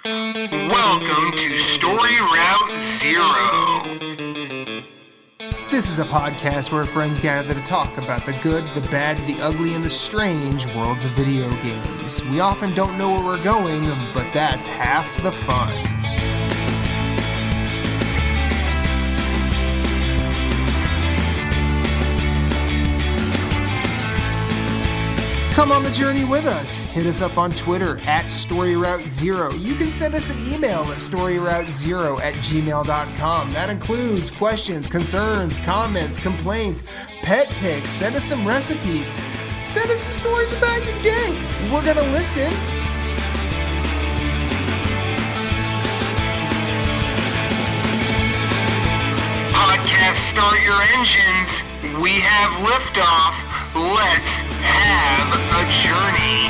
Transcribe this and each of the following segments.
Welcome to Story Route Zero. This is a podcast where friends gather to talk about the good, the bad, the ugly, and the strange worlds of video games. We often don't know where we're going, but that's half the fun. Come on the journey with us. Hit us up on Twitter at StoryRoute0. You can send us an email at StoryRoute0@gmail.com. That includes questions, concerns, comments, complaints, pet pics. Send us some recipes. Send us some stories about your day. We're going to listen. Podcast, start your engines. We have liftoff. Let's have a journey.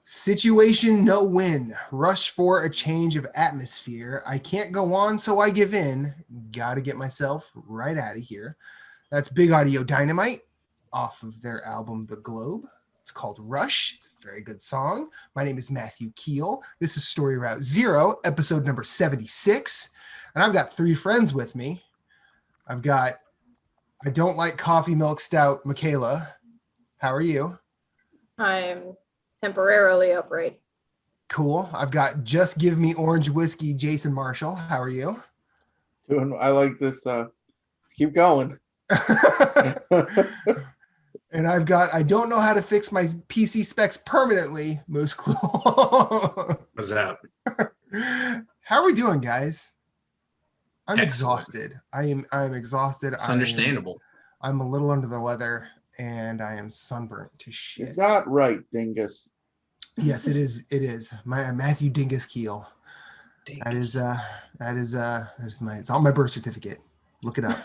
Situation no win. Rush for a change of atmosphere. I can't go on, so I give in. Gotta get myself right out of here. That's Big Audio Dynamite off of their album The Globe. It's called Rush. It's a very good song. My name is Matthew Keel. This is Story Route 0, episode number 76. And I've got three friends with me. I've got I Don't Like Coffee Milk Stout, Michaela. How are you? I'm temporarily upright. Cool. I've got Just Give Me Orange Whiskey, Jason Marshall. How are you? I like this. Keep going. And I've got I Don't Know How to Fix My PC Specs Permanently, Moose Claw. What's up? How are we doing, guys? I'm Excellent. exhausted. I'm exhausted. It's understandable. I'm a little under the weather and I am sunburnt to Is shit. that right, Dingus? Yes, it is. It is. My Matthew Dingus Keel. Dingus. That's my it's on my birth certificate. Look it up.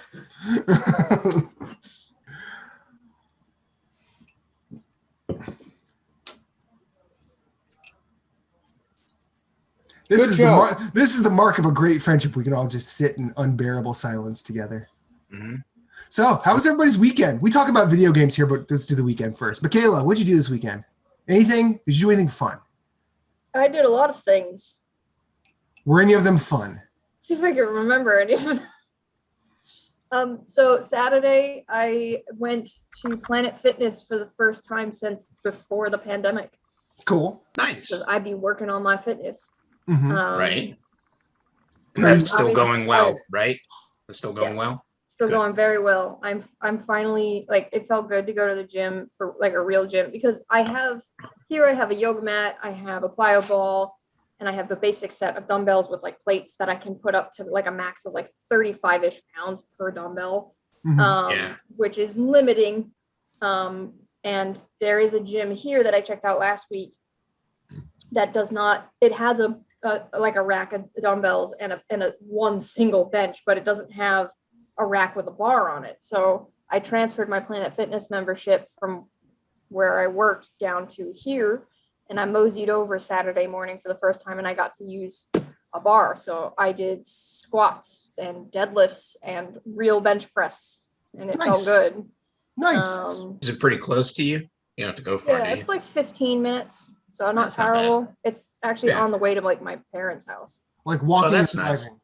This is the mark of a great friendship. We can all just sit in unbearable silence together. Mm-hmm. So, how was everybody's weekend? We talk about video games here, but let's do the weekend first. Michaela, what'd you do this weekend? Anything? Did you do anything fun? I did a lot of things. Were any of them fun? See if I can remember any of them. So Saturday, I went to Planet Fitness for the first time since before the pandemic. Cool. Nice. Because I'd be working on my fitness. Mm-hmm. Right. but That's still obviously going well, I- right? That's still going Yes. well. Still Good. going very well. I'm finally like it felt good to go to the gym for like a real gym because I have a yoga mat, I have a plyo ball, and I have a basic set of dumbbells with like plates that I can put up to like a max of like 35-ish pounds per dumbbell, Mhm. Yeah. which is limiting. And there is a gym here that I checked out last week that does not. It has a like a rack of dumbbells and a one single bench, but it doesn't have a rack with a bar on it. So I transferred my Planet Fitness membership from where I worked down to here, and I moseyed over Saturday morning for the first time, and I got to use a bar. So I did squats and deadlifts and real bench press, and it Nice. felt good. Nice. Is it pretty close to you? You don't have to go far, Yeah, do you? it's like 15 minutes, so not That's not bad. terrible. It's actually Yeah. on the way to like my parents' house. Like walking or that's nice. driving.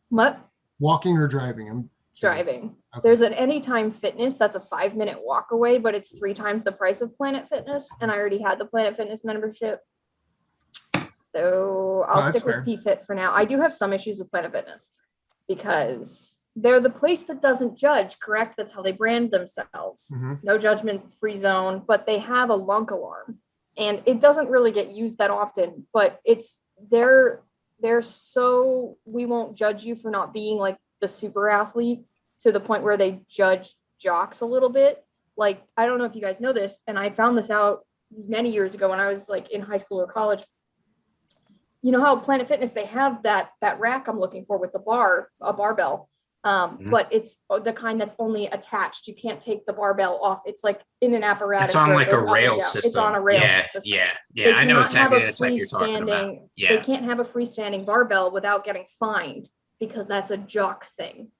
What? Walking or driving. I'm Driving. Okay. There's an Anytime Fitness that's a 5-minute walk away, but it's 3 times the price of Planet Fitness, and I already had the Planet Fitness membership. So I'll that's stick with fair. PFit for now. I do have some issues with Planet Fitness because they're the place that doesn't judge, correct? That's how they brand themselves. Mhm. No judgment free zone, but they have a lunk alarm. And it doesn't really get used that often, but they're so we won't judge you for not being like the super athlete to the point where they judge jocks a little bit. Like, I don't know if you guys know this, and I found this out many years ago when I was like in high school or college. You know how Planet Fitness, they have that rack I'm looking for with a barbell. But it's the kind that's only attached. You can't take the barbell off. It's like in an apparatus. It's on where like it a goes up and rail down. system. It's on a rail Yeah, system. yeah, They yeah. I know cannot exactly have a the type you're talking about. freestanding- Yeah. They can't have a freestanding barbell without getting fined because that's a jock thing.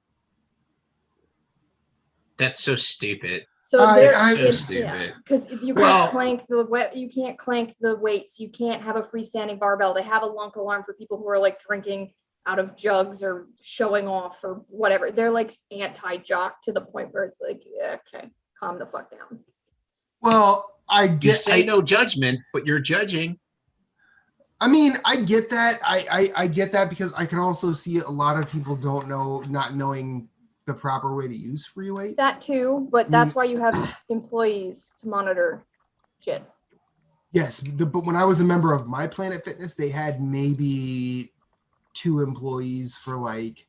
That's so stupid. So I- So stupid. because you can't Well- clank the weights. You can't have a freestanding barbell. They have a lunk alarm for people who are like drinking out of jugs or showing off or whatever. They're like anti-jock to the point where it's like, yeah, okay, calm the fuck down. Well, I You get. say no judgment, but you're judging. I mean, I get that. I get that because I can also see a lot of people not knowing the proper way to use free weights. That too, but that's why you have employees to monitor shit. Yes, but when I was a member of My Planet Fitness, they had maybe 2 employees for like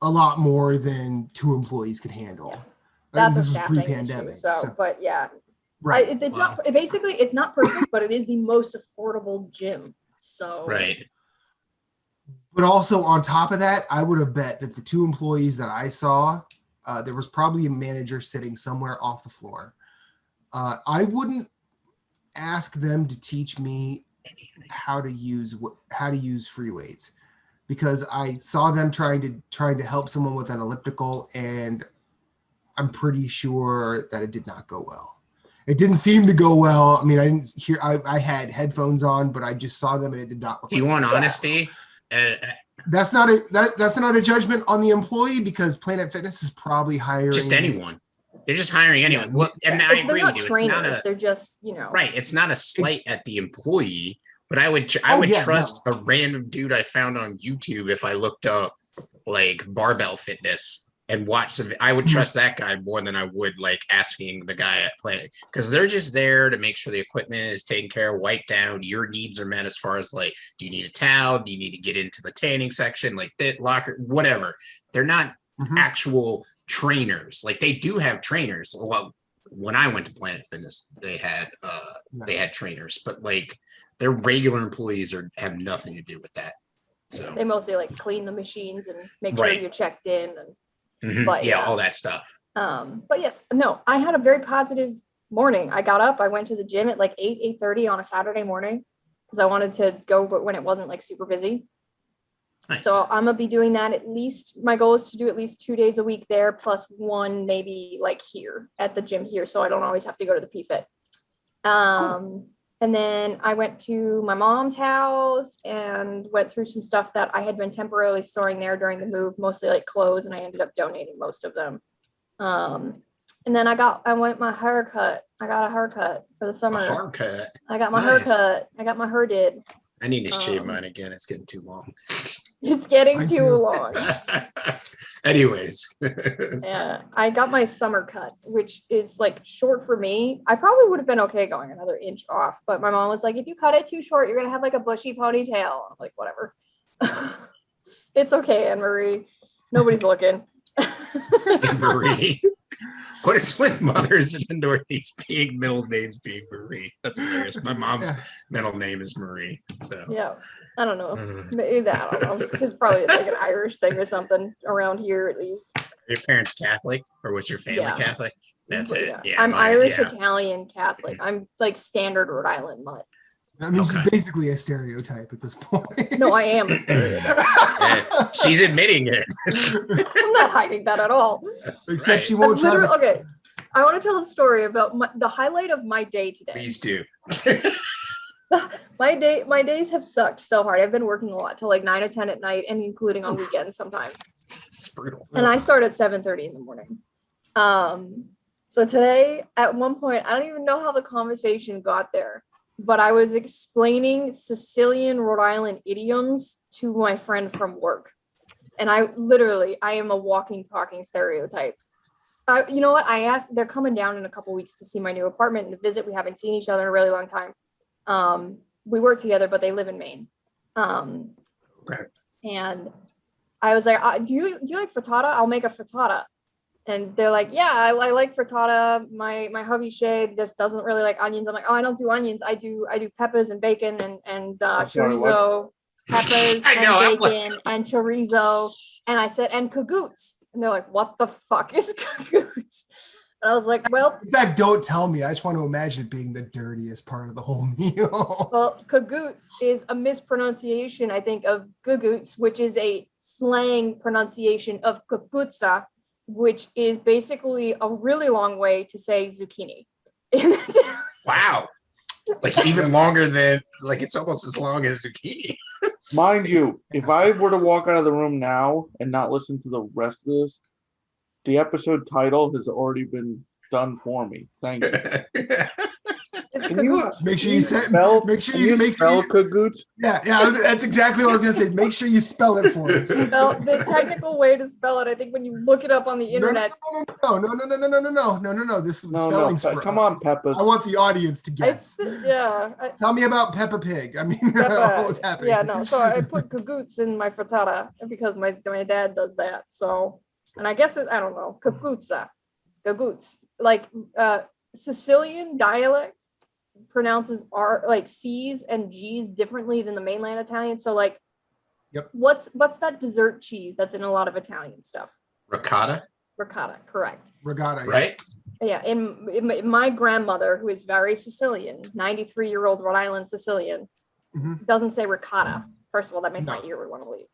a lot more than 2 employees could handle. That's this a was staffing pre-pandemic. issue. So, but yeah, right. it's not basically it's not perfect, but it is the most affordable gym. So Right. But also on top of that, I would have bet that the 2 employees that I saw, there was probably a manager sitting somewhere off the floor. I wouldn't ask them to teach me how to use free weights because I saw them trying to help someone with an elliptical, and I'm pretty sure that it did not go well. It didn't seem to go well. I mean, I didn't hear. I had headphones on, but I just saw them, and it did not. Do you want honesty? That's not a judgment on the employee because Planet Fitness is probably hiring Just anyone. They're just hiring anyone. Yeah, Well, and I they're agree not with you. trainers. It's not a They're just, you know. right. It's not a slight at the employee, but I would yeah, trust a random dude I found on YouTube if I looked up like barbell fitness and watch some. I would trust that guy more than I would like asking the guy at Planet because they're just there to make sure the equipment is taken care of, wiped down. Your needs are met as far as like, do you need a towel? Do you need to get into the tanning section, like that locker, whatever. They're not actual trainers. Like they do have trainers. Well, when I went to Planet Fitness, they had trainers, but like their regular employees have nothing to do with that. So They mostly like clean the machines and make sure Right. you're checked in and but yeah, all that stuff. but yes, no, I had a very positive morning. I got up, I went to the gym at like 8:30 on a Saturday morning because I wanted to go, but when it wasn't like super busy. Nice. So I'm gonna be doing that at least. My goal is to do at least 2 days a week there, plus 1 maybe like here at the gym here, so I don't always have to go to the PFIT. And then I went to my mom's house and went through some stuff that I had been temporarily storing there during the move, mostly like clothes, and I ended up donating most of them. And then I went my haircut. I got a haircut for the summer. A haircut. I got my Nice. haircut. I got my hair did. I need to shave mine again. It's getting too long. It's getting Mine too too. long. Anyways. Yeah, I got my summer cut, which is like short for me. I probably would have been okay going another inch off, but my mom was like, if you cut it too short, you're gonna have like a bushy ponytail. I'm like, whatever. It's okay, Anne-Marie. Nobody's looking. Marie. What is with mothers in the Northeast being middle names being Marie? That's hilarious. My mom's middle name is Marie. So Yeah, I don't know. Maybe that. I don't know. It's probably like an Irish thing or something around here at least. Are your parents Catholic or was your family Yeah. Catholic? That's But it. yeah. Yeah, I'm mine- Irish, yeah. Italian, Catholic. I'm like standard Rhode Island mutt. I mean, Okay. she's basically a stereotype at this point. No, I am a stereotype. Yeah, she's admitting it. I'm not hiding that at all. Except Right. she won't try. Okay, I want to tell a story about the highlight of my day today. Please do. My days have sucked so hard. I've been working a lot till like 9 or 10 at night, and including on weekends sometimes. It's brutal. And I start at 7:30 in the morning. So today, at one point, I don't even know how the conversation got there, but I was explaining Sicilian Rhode Island idioms to my friend from work. And I am a walking, talking stereotype. You know what? I asked, they're coming down in a couple weeks to see my new apartment and to visit. We haven't seen each other in a really long time. We work together, but they live in Maine. Okay. And I was like, do you like frittata? I'll make a frittata. And they're like, yeah, I like frittata. My hubby Shay just doesn't really like onions. I'm like, oh, I don't do onions. I do peppers and bacon and chorizo, peppers I know, I'm and bacon and chorizo. And I said, and cagouts. And they're like, what the fuck is cagouts? And I was like, well, In fact, don't tell me. I just want to imagine it being the dirtiest part of the whole meal. well, cagouts is a mispronunciation, I think, of gugoots, which is a slang pronunciation of kagutsa, which is basically a really long way to say zucchini. Wow. Like even longer than, like it's almost as long as zucchini. Mind you, if I were to walk out of the room now and not listen to the rest of this, the episode title has already been done for me. Thank you. Can you Make sure can you say. spell? Make sure can you make sure. spell cahoots? Yeah. That's exactly what I was gonna say. Make sure you spell it for us. The technical way to spell it, I think when you look it up on the internet, No. This No, spelling's for come us. on, Peppers. I want the audience to guess. yeah. Tell me about Peppa Pig. I mean, Peppa, what's happening? yeah, no. So I put cahoots in my frittata because my dad does that. So, and I guess I don't know, cahoots. Like Sicilian dialect pronounces R like C's and G's differently than the mainland Italian. So like, Yep. What's that dessert cheese that's in a lot of Italian stuff? Ricotta, correct. Regatta. right? Yeah, in my grandmother, who is very Sicilian, 93-year-old Rhode Island Sicilian, Mhm. doesn't say ricotta. First of all, that makes my ear would want to leave.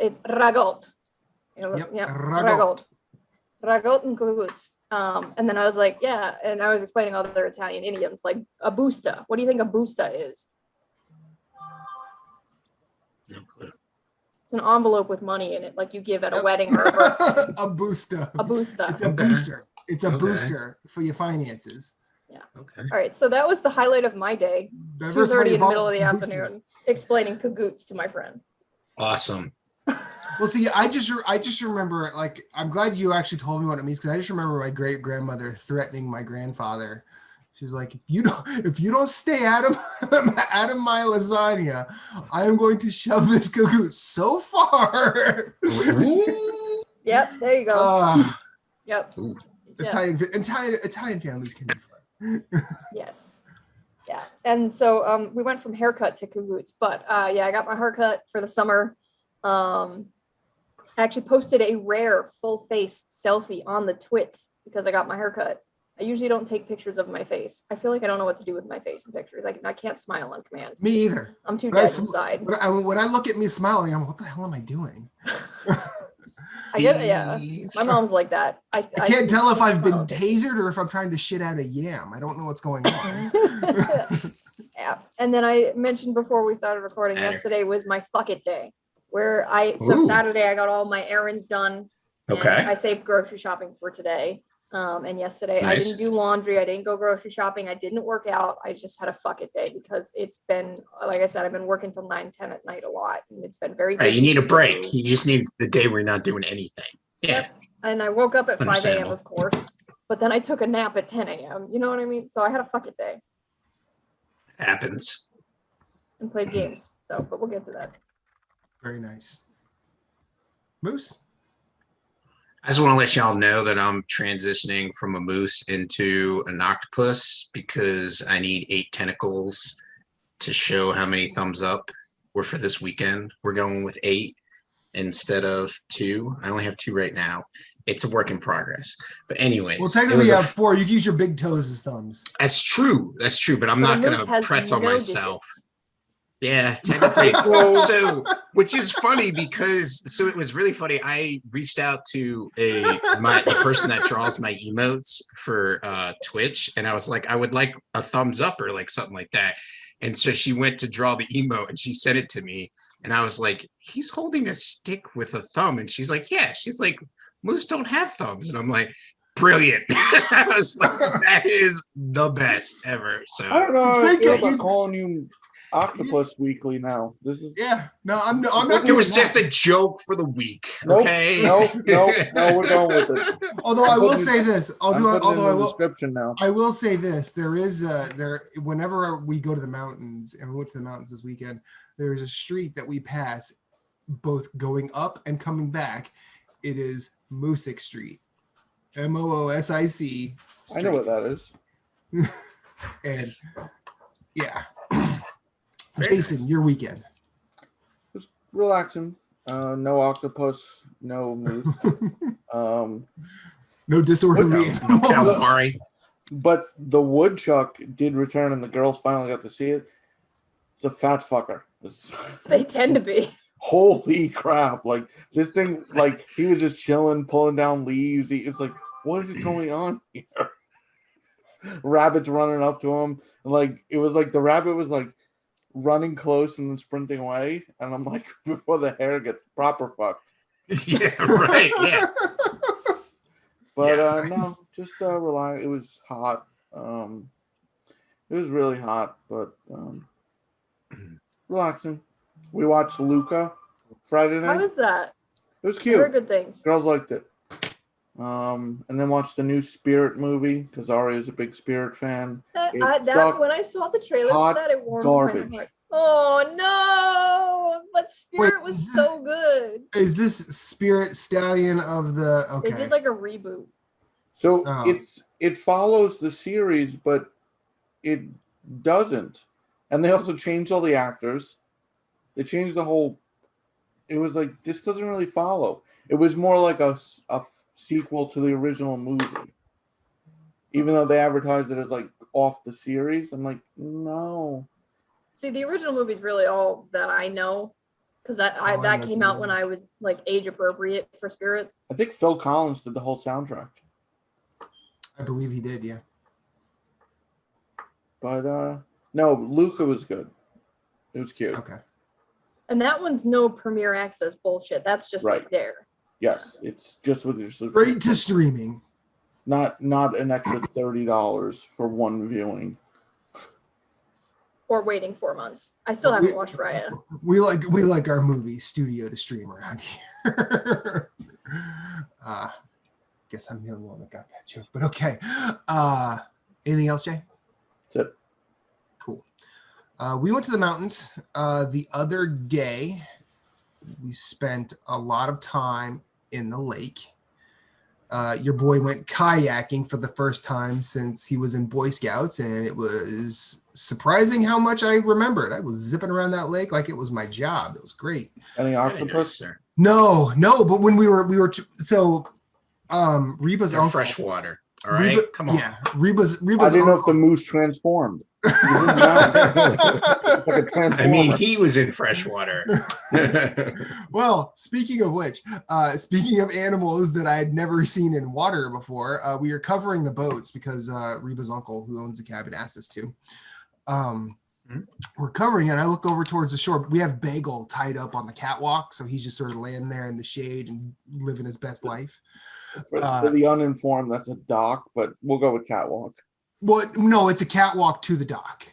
It's ragot. Yep, Ragot. Ragot and cahoots. And then I was like, yeah, and I was explaining other Italian idioms like a busta. What do you think a busta is? No clue. It's an envelope with money in it, like you give at a wedding or a birthday. A booster. A busta. It's a Okay. booster. It's a Okay. booster for your finances. Okay. All right, so that was the highlight of my day. 2:30 in the middle of the afternoon, explaining cahoots to my friend. Awesome. Well, see, I just remember, like, I'm glad you actually told me what it means, because I just remember my great grandmother threatening my grandfather. She's like, if you don't stay out of my lasagna, I am going to shove this cagoot so far. Yep, there you go. Yep. Ooh. Yeah. Italian families can be fun. Yes. Yeah. And so we went from haircut to cahoots, but yeah, I got my haircut for the summer. I actually posted a rare full face selfie on the twits because I got my haircut. I usually don't take pictures of my face. I feel like I don't know what to do with my face in pictures. I can't smile on command. Me either. I'm too When dead inside. when I look at me smiling, I'm, what the hell am I doing? I get it. Yeah. My mom's like that. I can't tell if I've been smile. tasered or if I'm trying to shit out a yam. I don't know what's going on. Yeah. And then I mentioned before we started recording, yesterday was my fuck it day, where Ooh. Saturday I got all my errands done. And Okay. I saved grocery shopping for today. And yesterday I Nice. didn't do laundry. I didn't go grocery shopping. I didn't work out. I just had a fuck it day because it's been, like I said, I've been working till 9, 10 at night a lot. And it's been very Hey, you busy need a since break. moved. You just need the day where you're not doing anything. Yeah. Yep. And I woke up at 5 a.m. Understandable. of course, but then I took a nap at 10 a.m. You know what I mean? So I had a fuck it day Happens. and played games. So, but we'll get to that. Very nice. Moose? I just want to let y'all know that I'm transitioning from a moose into an octopus because I need 8 tentacles to show how many thumbs up were for this weekend. We're going with 8 instead of 2. I only have 2 right now. It's a work in progress. But anyways, Well, it technically was you a- have 4. You can use your big toes as thumbs. that's true. That's true. But I'm But a not going moose to has pretzel no myself. digits. Yeah, technically. Well- So, which is funny because, so it was really funny. I reached out to the person that draws my emotes for Twitch, and I was like, I would like a thumbs up or like something like that. And so she went to draw the emote and she sent it to me, and I was like, he's holding a stick with a thumb, and she's like, yeah. She's like, moose don't have thumbs, and I'm like, brilliant. I was like, that is the best ever. So I don't know how I Think feel that about you- calling you Octopus Weekly now. This is Yeah. No, I'm not. it was just a joke for the week. Nope, Okay. nope, we're going with it. Although I I'm will putting- say this. I'm putting it in Although I the will. description now. I will say this: there is whenever we go to the mountains, and we went to the mountains this weekend, there is a street that we pass, both going up and coming back. It is Moosic Street, Moosic. I know what that is. And yeah, Very Jason, your weekend. Just relaxing. No octopus, no moose. No disorderly What animals. Calamari. But the woodchuck did return, and the girls finally got to see it. It's a fat fucker. They tend to be. Holy crap! Like this thing, like he was just chilling, pulling down leaves. It's like, what is going on here? Rabbits running up to him, and like it was like the rabbit was like running close and then sprinting away, and I'm like, before the hair gets proper fucked. Yeah, right. Yeah. But Yeah, no, just relax. It was hot. It was really hot, but relaxing. We watched Luca Friday night. How is that? It was I cute. heard good things. Girls liked it. And then watched the new Spirit movie because Ari is a big Spirit fan. When I saw the trailer for that, it warmed garbage. my heart. Oh no! But Spirit Wait, was so good. Is this Spirit Stallion of the? Okay. They did like a reboot. So Oh. it follows the series, but it doesn't. And they also changed all the actors. They changed the whole. It was like this doesn't really follow. It was more like a sequel to the original movie. Even though they advertised it as like off the series, I'm like, no. See, the original movie is really all that I know, because that came out when I was like age appropriate for Spirit. I think Phil Collins did the whole soundtrack. I believe he did. Yeah. But no, Luca was good. It was cute. Okay. And that one's no premiere access bullshit. That's just Right. like there. Yes, it's just with your Straight to streaming. not an extra $30 for one viewing. Or waiting 4 months. I still haven't watched Riot. We like our movies studio to stream around here. Guess I'm the only one that got that joke, but okay. Anything else, Jay? That's it. Cool. We went to the mountains the other day. We spent a lot of time in the lake. Your boy went kayaking for the first time since he was in Boy Scouts, and it was surprising how much I remembered. I was zipping around that lake like it was my job. It was great. Any Very nice, octopus? sir. No, but when we were Reba's They're uncle, freshwater. All right, Reba, come on. Yeah, Reba's I didn't know if the uncle. moose transformed. Like a transformer. I mean, he was in freshwater. Well, speaking of which, speaking of animals that I had never seen in water before, we are covering the boats because Reba's uncle, who owns the cabin, asked us to. We're covering it. And I look over towards the shore. We have Bagel tied up on the catwalk, so he's just sort of laying there in the shade and living his best life. For the uninformed, that's a dock, but we'll go with catwalk. Well, no, it's a catwalk to the dock.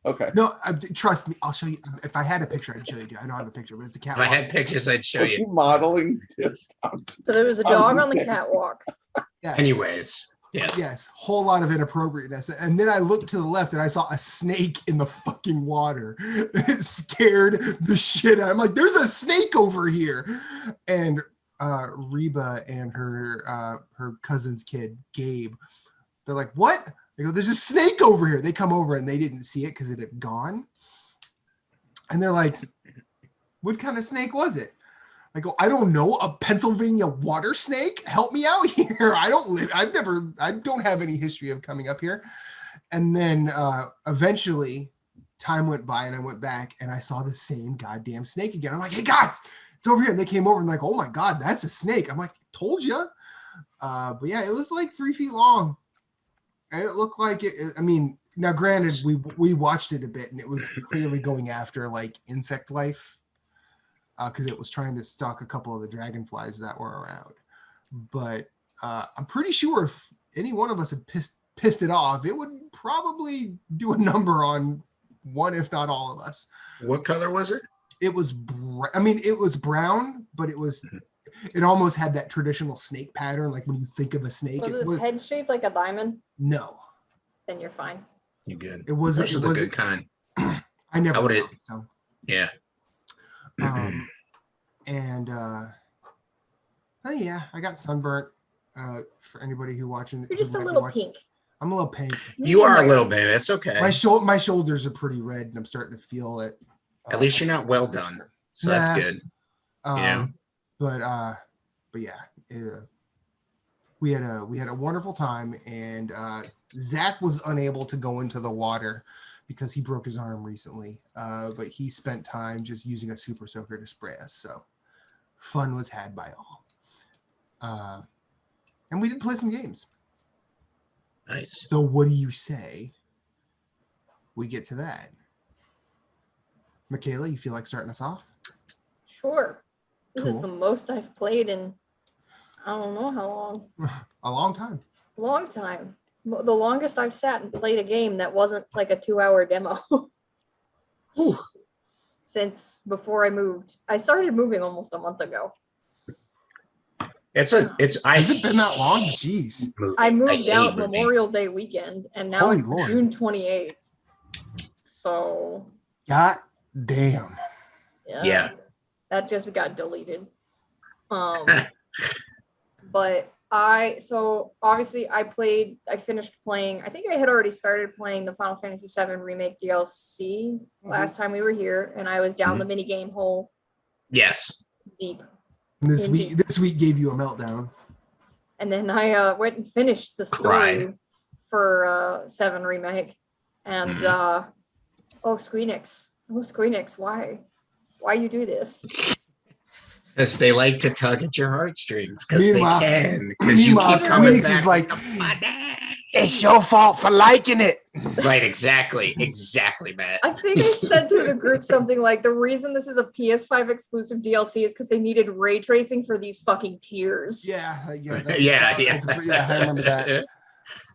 Okay. No, trust me. I'll show you. If I had a picture, I'd show you. I don't have a picture, but it's a If catwalk. I had pictures, I'd show Was he you. modeling? So there was a dog on the catwalk. Yes. Anyways, yes. Yes, whole lot of inappropriateness. And then I looked to the left and I saw a snake in the fucking water. It scared the shit out. I'm like, there's a snake over here. And Reba and her cousin's kid, Gabe, they're like, what? They go, there's a snake over here. They come over and they didn't see it because it had gone. And they're like, what kind of snake was it? I go, I don't know, a Pennsylvania water snake? Help me out here. I don't have any history of coming up here. And then eventually time went by and I went back and I saw the same goddamn snake again. I'm like, hey guys, it's over here. And they came over and like, oh my God, that's a snake. I'm like, told you. But yeah, it was like 3 feet long. And it looked like it. I mean, now granted, we watched it a bit and it was clearly going after like insect life because it was trying to stalk a couple of the dragonflies that were around. But I'm pretty sure if any one of us had pissed it off, it would probably do a number on one, if not all of us. What color was it? It was, it was brown, but it almost had that traditional snake pattern. Like when you think of a snake, Was his head shaped like a diamond? No, Then you're fine. You good? it wasn't. Those It are the wasn't. good kind. I never. I would've- know, so. Yeah. And oh yeah, I got sunburnt. For anybody who watching, You're just who a might be little watching- pink. I'm a little pink. You are a little bit. It's okay. My shoulders are pretty red, and I'm starting to feel it. At least you're not well done. So that's Nah. good. Yeah. But yeah, we had a wonderful time, and Zach was unable to go into the water because he broke his arm recently. But he spent time just using a super soaker to spray us. So fun was had by all. And we did play some games. Nice. So what do you say we get to that? Michaela, you feel like starting us off? Sure. This is Cool. the most I've played in I don't know how long. A long time. Long time. The longest I've sat and played a game that wasn't like a 2-hour demo. Since before I moved. I started moving almost a month ago. Has it been that long? Jeez. I moved hate out moving. Memorial Day weekend, and now Holy it's Lord. June 28th. So God damn. Yeah. That just got deleted. But so obviously I finished playing, I think I had already started playing the Final Fantasy VII Remake DLC last time we were here, and I was down the mini game hole Yes. deep. And this week gave you a meltdown. And then I went and finished the story Cried. for 7 Remake. And Squeenix. Oh, Squeenix, why you do this? Because they like to tug at your heartstrings. Because they Meanwhile- can. Because you meanwhile, keep coming Squeenix back. is like, Come on. it's your fault for liking it. Right, exactly, Matt. I think I said to the group something like, the reason this is a PS5 exclusive DLC is because they needed ray tracing for these fucking tears. Yeah. Yeah. I remember that.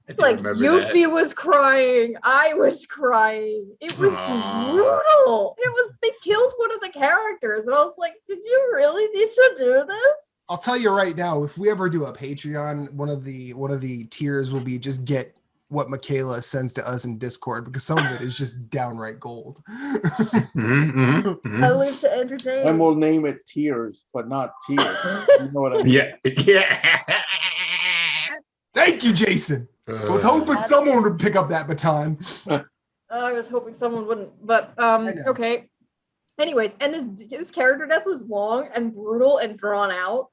I do Like, remember Yuffie was crying. I was crying. It was Aw. brutal. They killed one of the characters. And I was like, did you really need to do this? I'll tell you right now, if we ever do a Patreon, one of the tiers will be just get what Michaela sends to us in Discord, because some of it is just downright gold. I live to entertain. And we'll name it Tears, but not Tears. You know what I mean? Yeah. Thank you, Jason. I was hoping someone would pick up that baton. I was hoping someone wouldn't, but know. okay. Anyways, and this character death was long and brutal and drawn out,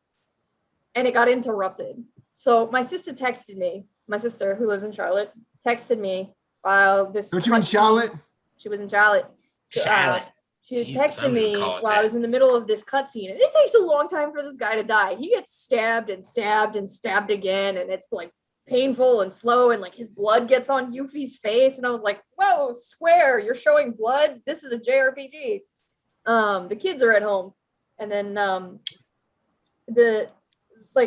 and it got interrupted. So my sister texted me. My sister, who lives in Charlotte, texted me while this. Don't you mean Charlotte? She was in Charlotte. Charlotte. She was Jesus, texting I'm gonna me call it while I that. was in the middle of this cutscene, and it takes a long time for this guy to die. He gets stabbed and stabbed and stabbed again, and it's like painful and slow, and like his blood gets on Yuffie's face, and I was like, whoa, Square, you're showing blood? This is a JRPG. The kids are at home. And then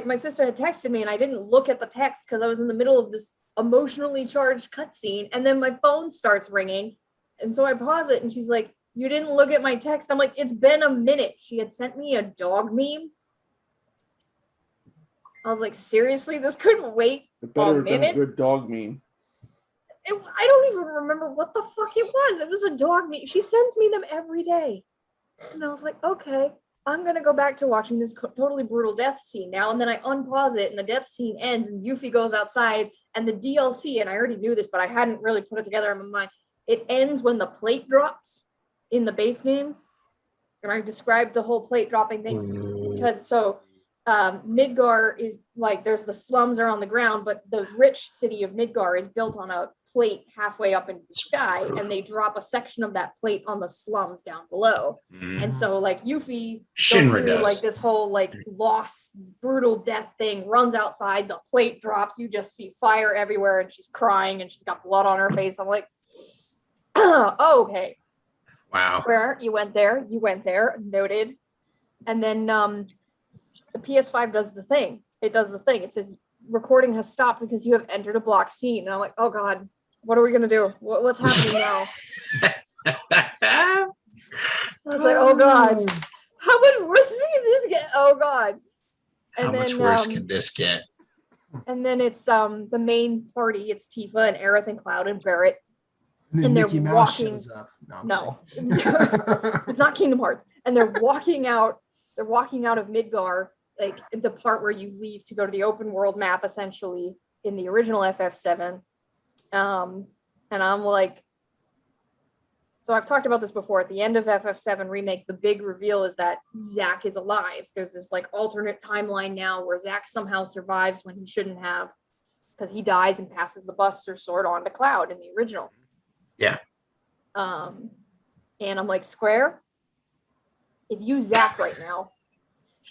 my sister had texted me, and I didn't look at the text because I was in the middle of this emotionally charged cutscene, and then my phone starts ringing, and so I pause it, and she's like, you didn't look at my text? I'm like, it's been a minute. She had sent me a dog meme. I was like, seriously, this couldn't wait It better a have been a minute? good dog meme. I don't even remember what the fuck it was. It was a dog meme. She sends me them every day. And I was like, okay, I'm going to go back to watching this totally brutal death scene now. And then I unpause it, and the death scene ends, and Yuffie goes outside, and the DLC, and I already knew this, but I hadn't really put it together in my mind. It ends when the plate drops in the base game. And I described the whole plate dropping thing because Midgar is like, there's the slums are on the ground, but the rich city of Midgar is built on a plate halfway up in the sky, and they drop a section of that plate on the slums down below. And so like Yuffie Shinra does. like this whole like lost brutal death thing, runs outside, the plate drops, you just see fire everywhere, and she's crying and she's got blood on her face. I'm like, oh, okay. Wow. Square, you went there, noted. And then the PS5 does the thing. It does the thing. It says recording has stopped because you have entered a blocked scene. And I'm like, oh God, what are we gonna do? What's happening now? I was like, oh God, how much worse can this get? Oh God. And How then, much worse can this get? And then it's the main party. It's Tifa and Aerith and Cloud and Barrett. And then And they're Mickey Mouse walking- shows up. I'm No. kidding. It's not Kingdom Hearts. And they're walking out of Midgar, like the part where you leave to go to the open world map, essentially, in the original FF7. And I'm like, so I've talked about this before. At the end of FF7 Remake, the big reveal is that Zack is alive. There's this like alternate timeline now where Zack somehow survives when he shouldn't have, because he dies and passes the Buster Sword on to Cloud in the original. Yeah. And I'm like, Square, if you zack right now,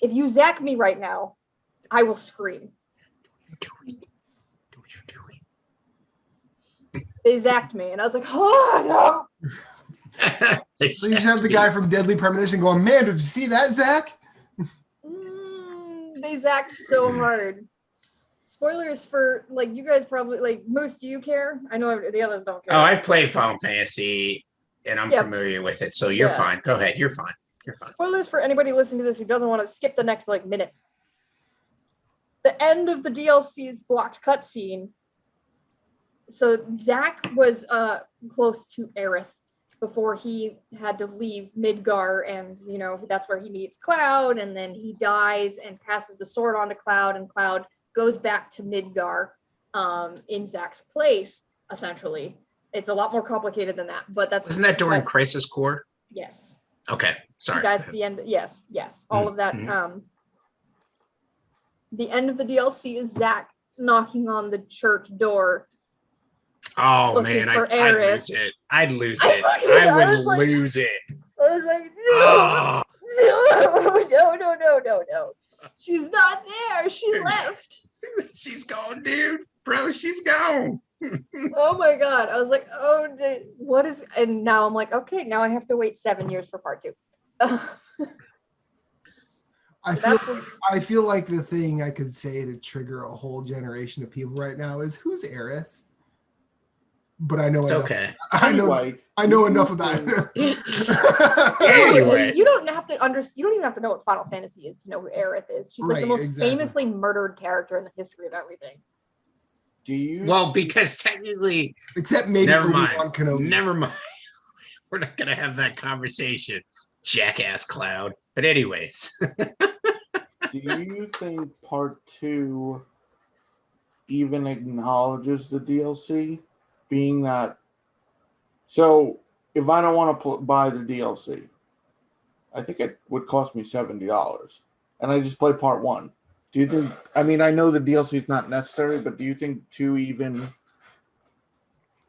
if you zack me right now, I will scream. Don't you do it. They zacked me, and I was like, oh no. So you just have the guy from Deadly Premonition going, man, did you see that, Zach? They zacked so hard. Spoilers for, like, you guys probably, like, Moose, do you care? I know the others don't care. Oh, I've played Final Fantasy and I'm familiar with it, so you're fine. Go ahead, you're fine. You're fine. Spoilers for anybody listening to this who doesn't want to skip the next, like, minute. The end of the DLC's blocked cutscene. So Zack was close to Aerith before he had to leave Midgar, and you know that's where he meets Cloud, and then he dies and passes the sword on to Cloud, and Cloud goes back to Midgar in Zack's place. Essentially, it's a lot more complicated than that, but that's isn't that during Crisis Core? Yes. Okay, sorry. That's the end. Yes, all of that. The end of the DLC is Zack knocking on the church door. Oh man, I'd lose it. I'd lose it. I would lose it. I was like, no. She's not there. She left. She's gone, dude. Bro, she's gone. Oh my god. I was like, oh, what is, and now I'm like, okay, now I have to wait 7 years for part 2. I feel like the thing I could say to trigger a whole generation of people right now is, who's Aerith? But I know enough. Okay. I know enough about it. Anyway, you don't have to you don't even have to know what Final Fantasy is to know who Aerith is. She's like the most famously murdered character in the history of everything. Do you? Well, because technically, except maybe Obi-Wan Kenobi. Never mind. We're not gonna have that conversation, jackass Cloud. But anyways, do you think part 2 even acknowledges the DLC? Being that, so if I don't want to buy the DLC, I think it would cost me $70, and I just play part 1. Do you think? I mean, I know the DLC is not necessary, but do you think 2 even,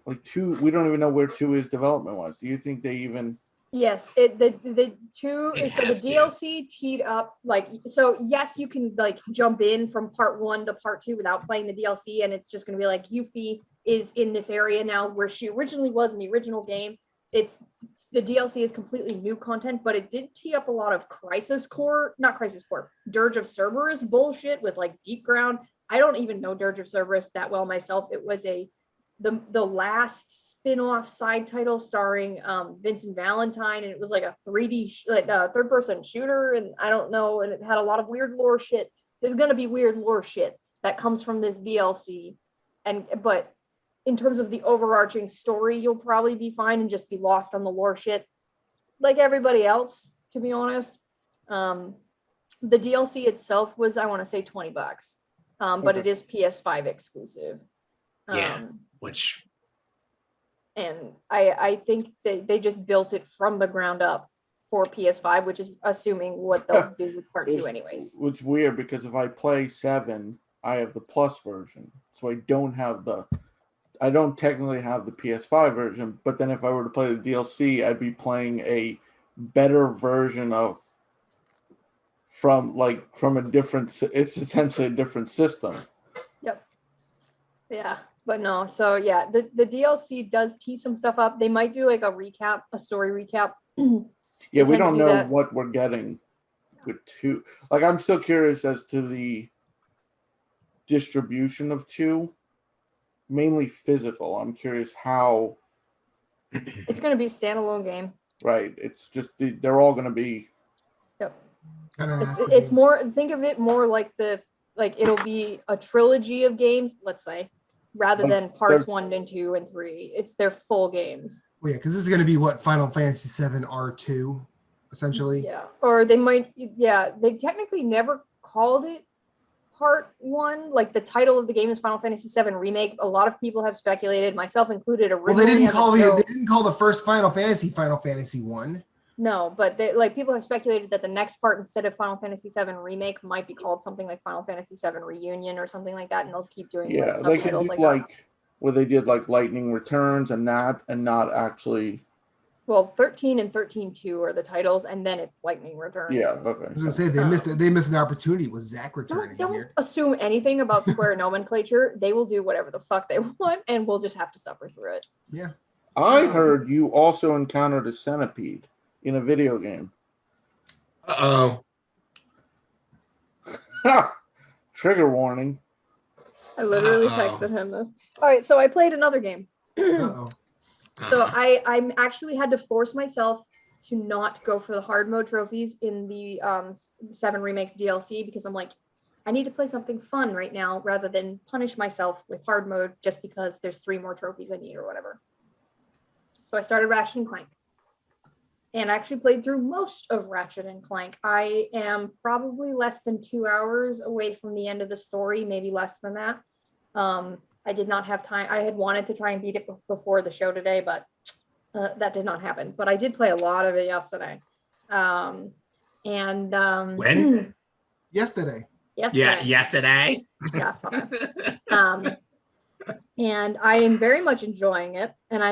like 2? We don't even know where 2 is development wise. Do you think they even? Yes, the 2 is, so the DLC teed up, like, so yes, you can like jump in from part 1 to part 2 without playing the DLC, and it's just going to be like Yuffie is in this area now where she originally was in the original game. It's the DLC is completely new content, but it did tee up a lot of Dirge of Cerberus bullshit with like Deep Ground. I don't even know Dirge of Cerberus that well myself. It was the last spin-off side title starring Vincent Valentine, and it was like a 3D third-person shooter, and I don't know, and it had a lot of weird lore shit. There's gonna be weird lore shit that comes from this DLC, but in terms of the overarching story, you'll probably be fine and just be lost on the lore shit like everybody else, to be honest. The DLC itself was, I want to say, $20, but it is PS5 exclusive. And I think they just built it from the ground up for PS5, which is assuming what they'll do with part 2 anyways. Which is weird, because if I play 7, I have the Plus version, so I don't technically have the PS5 version, but then if I were to play the DLC, I'd be playing a better version from a different, it's essentially a different system. Yep. Yeah, but no, so yeah, the DLC does tee some stuff up. They might do like a story recap. Yeah, we don't know what we're getting with 2. Like, I'm still curious as to the distribution of 2. Mainly physical. I'm curious how it's going to be a standalone game. Right. It's just they're all going to be. Yep. It's more. Think of it more like it'll be a trilogy of games. Let's say, rather than parts 1 and 2 and 3. It's their full games. Well, yeah, because this is going to be what Final Fantasy VII R2, essentially. Yeah. Or they might. Yeah. They technically never called it part 1, like the title of the game is Final Fantasy VII Remake. A lot of people have speculated, myself included. Well, they didn't call the first Final Fantasy 1. No, but people have speculated that the next part, instead of Final Fantasy VII Remake, might be called something like Final Fantasy VII Reunion or something like that, and they'll keep doing they can do where they did like Lightning Returns and not actually Well, 13 and 13-2 are the titles, and then it's Lightning Returns. Yeah, okay. I was gonna say they missed it. They missed an opportunity with Zach Don't, returning don't here. assume anything about Square nomenclature. They will do whatever the fuck they want, and we'll just have to suffer through it. Yeah. I heard you also encountered a centipede in a video game. Uh-oh. Trigger warning. I literally Uh-oh. texted him this. All right, so I played another game. Uh-oh. So Uh-huh. I actually had to force myself to not go for the hard mode trophies in the 7 Remakes DLC because I'm like, I need to play something fun right now rather than punish myself with hard mode just because there's 3 more trophies I need or whatever. So I started Ratchet and Clank. And I actually played through most of Ratchet and Clank. I am probably less than 2 hours away from the end of the story, maybe less than that. I did not have time. I had wanted to try and beat it before the show today, but that did not happen. But I did play a lot of it yesterday. When? Yesterday. Yeah, yesterday. Yeah, fine. And I am very much enjoying it. And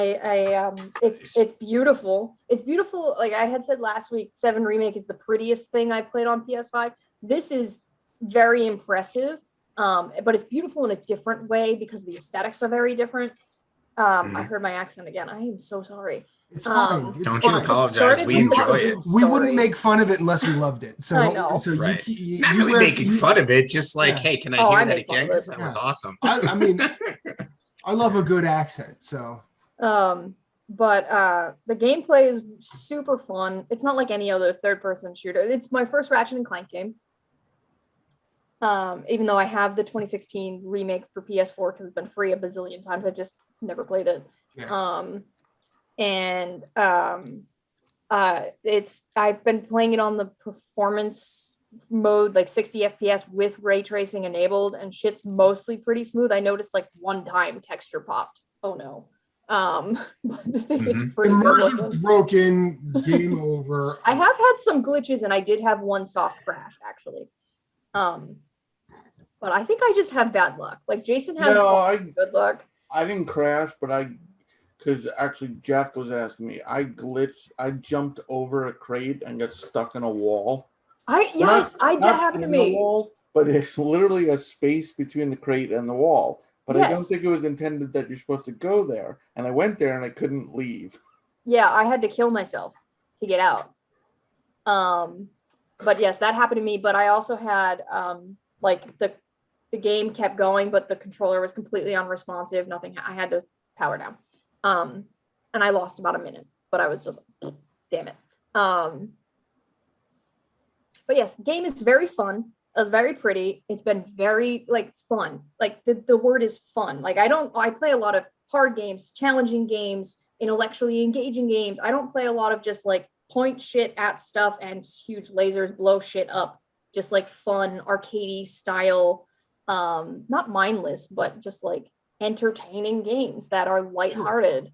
it's beautiful. It's beautiful. Like I had said last week, 7 Remake is the prettiest thing I played on PS5. This is very impressive. But it's beautiful in a different way because the aesthetics are very different. I heard my accent again. I am so sorry. It's fine. It's Don't fine. you apologize. We enjoy it. We wouldn't make fun of it unless we loved it. So, I know. so Right. you Not really making fun of it, just like, Yeah. hey, can I Oh, hear I that make fun again? of it. Because that was Yeah. awesome. I mean, I love a good accent. So, But the gameplay is super fun. It's not like any other third-person shooter. It's my first Ratchet and Clank game. Even though I have the 2016 remake for PS4 because it's been free a bazillion times, I've just never played it. yeah. I've been playing it on the performance mode, like 60 FPS with ray tracing enabled, and shit's mostly pretty smooth. I noticed like one time texture popped. Oh no. But the thing is pretty good Immersion looking. broken. Game over. I have had some glitches, and I did have one soft crash actually. But I think I just have bad luck. Like Jason has good luck. I didn't crash, but because actually Jeff was asking me, I glitched. I jumped over a crate and got stuck in a wall. That happened to The me. wall, but it's literally a space between the crate and the wall. But I don't Yes. think it was intended that you're supposed to go there. And I went there and I couldn't leave. Yeah, I had to kill myself to get out. But yes, that happened to me. But I also had like the game kept going, but the controller was completely unresponsive. Nothing. I had to power down. And I lost about a minute, but I was just like, damn it. But yes, game is very fun. It's very pretty. It's been very like fun. Like the word is fun. Like I play a lot of hard games, challenging games, intellectually engaging games. I don't play a lot of just like point shit at stuff and huge lasers blow shit up. Just like fun, arcadey style, not mindless, but just like entertaining games that are lighthearted.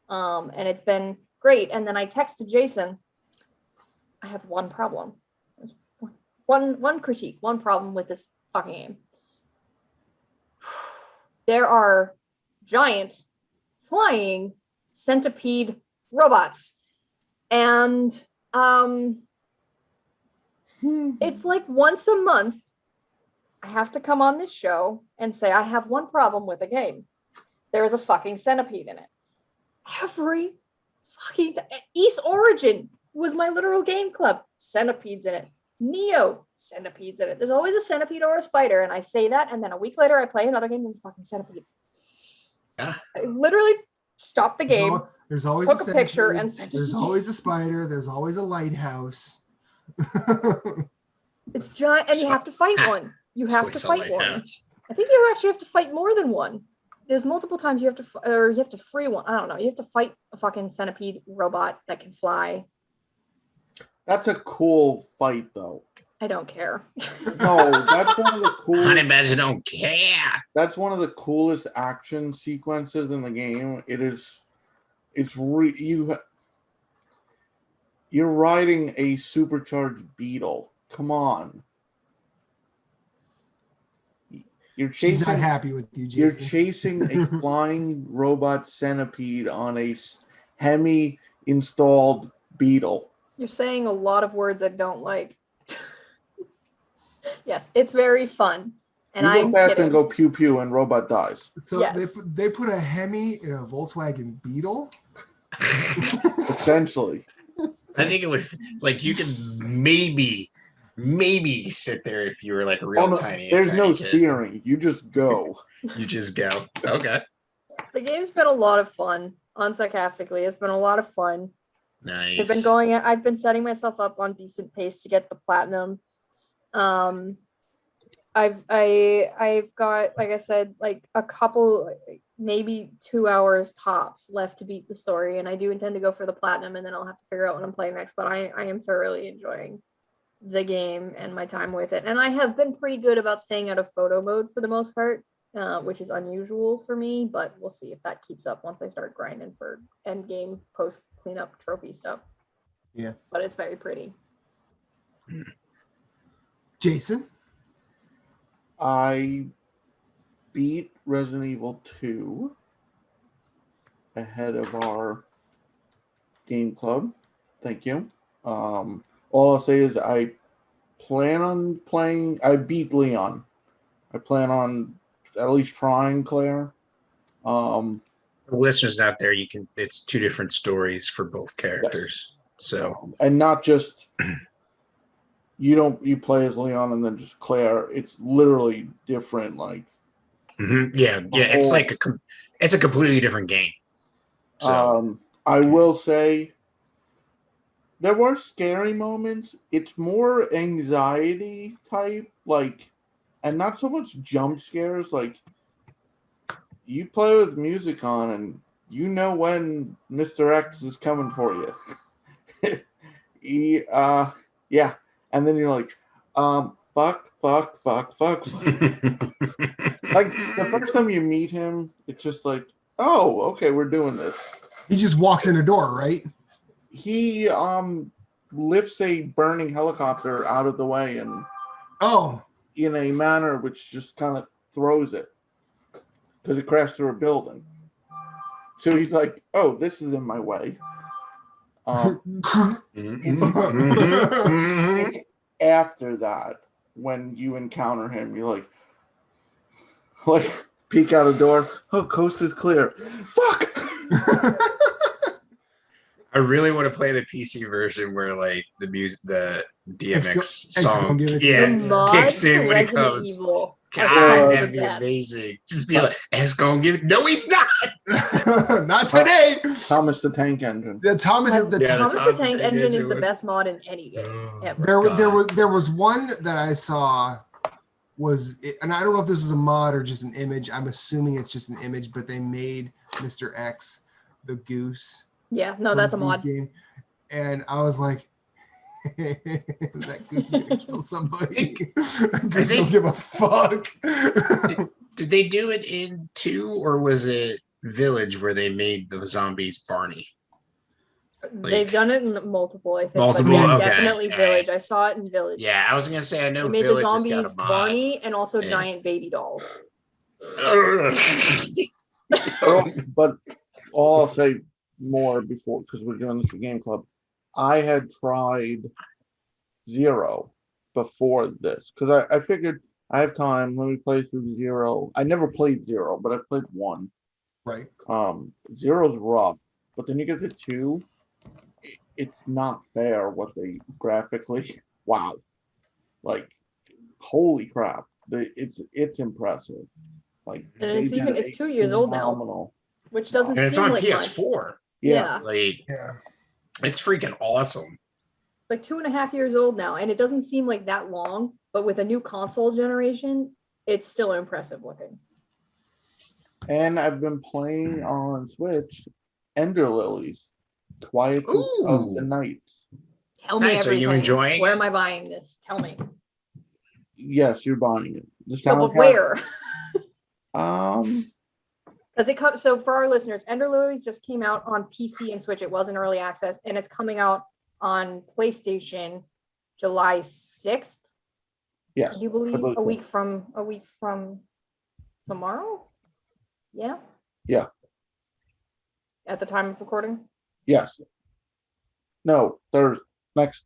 And it's been great. And then I texted Jason, I have one problem. One critique, one problem with this fucking game. There are giant flying centipede robots. And it's like once a month I have to come on this show and say I have one problem with a game. There is a fucking centipede in it. Every fucking East Origin was my literal game club. Centipedes in it. Neo, centipedes in it. There's always a centipede or a spider, and I say that, and then a week later I play another game, there's a fucking centipede. Yeah. I literally stopped the game, There's always took a picture, and sent it there's to always a spider. There's always a lighthouse. It's giant, and you have to fight one. You have to fight one. I think you actually have to fight more than one. There's multiple times you have to, or you have to free one. I don't know. You have to fight a fucking centipede robot that can fly. That's a cool fight, though. I don't care. No, that's one of the coolest. Honey Badger don't care. That's one of the coolest action sequences in the game. You're riding a supercharged beetle. Come on. She's not happy with you, Jason. You're chasing a flying robot centipede on a installed Beetle. You're saying a lot of words I don't like. Yes, it's very fun. And You I'm go fast kidding. and go pew pew and robot dies. So Yes. they put a Hemi in a Volkswagen Beetle. Essentially. I think it would like you could maybe sit there if you were like a real Oh, no, tiny. there's no kid. steering. You just go. You just go. Okay. The game's been a lot of fun. Unsarcastically, it's been a lot of fun. Nice. I've been setting myself up on decent pace to get the platinum. I've got, like I said, like a couple, maybe 2 hours tops left to beat the story, and I do intend to go for the platinum, and then I'll have to figure out what I'm playing next. But I am thoroughly enjoying the game and my time with it, and I have been pretty good about staying out of photo mode for the most part, which is unusual for me. But we'll see if that keeps up once I start grinding for end game post cleanup trophy stuff. Yeah, but it's very pretty. Jason, I beat Resident Evil 2 ahead of our game club. Thank you. All I'll say is I plan on playing. I beat Leon. I plan on at least trying Claire. For listeners out there, it's two different stories for both characters. Yes. So and not just you play as Leon and then just Claire. It's literally different. Like yeah, it's like it's a completely different game. So I will say there were scary moments. It's more anxiety type, like, and not so much jump scares. Like, you play with music on and you know when Mr. X is coming for you. Yeah. And then you're like, fuck. Like, the first time you meet him, it's just like, oh, okay, we're doing this. he just walks in a door, right? He lifts a burning helicopter out of the way and in a manner which just kind of throws it because it crashed through a building. So he's like, oh, this is in my way. After that, when you encounter him, you're like peek out a door. Oh, coast is clear. Fuck. I really want to play the PC version where like the music, the DMX song, kicks in when it comes. Evil. God, that'd be amazing. Just be like, it's gonna give it. No, he's not. Not today. Thomas the Tank Engine. Thomas the Tank Engine is the best mod in any game ever. There was one that I saw and I don't know if this was a mod or just an image. I'm assuming it's just an image, but they made Mr. X the goose. Yeah, no, that's a mod. Game. And I was like, that goose is gonna kill somebody. Goose don't give a fuck. Did they do it in 2 or was it Village where they made the zombies Barney? They've done it in multiple, I think. Multiple, okay. Definitely Village. I saw it in Village. Yeah, I was gonna say I know they made Village the zombies has got a mod. Barney and also giant baby dolls. But all I'll say more before, because we're doing this for Game Club, I had tried 0 before this because I figured I have time. Let me play through 0. I never played 0, but I've played 1. Right. 0's rough, but then you get to 2. It's not fair what they graphically. Wow, like holy crap! It's impressive. Like, and it's 2 years old now, which doesn't seem it's on like PS4. Much. Yeah. It's freaking awesome. It's like 2.5 years old now, and it doesn't seem like that long, but with a new console generation, it's still impressive looking. And I've been playing on Switch Ender Lillies, Quiet of the Night. Tell me everything. Are you enjoying Where am I buying this? Tell me. Yes, you're buying it. But where? Because it comes. So for our listeners, Ender Lillies just came out on PC and Switch. It was in early access, and it's coming out on PlayStation July 6th. Yes. Do you believe a week from tomorrow? Yeah. Yeah. At the time of recording. Yes. No, Thursday. Next.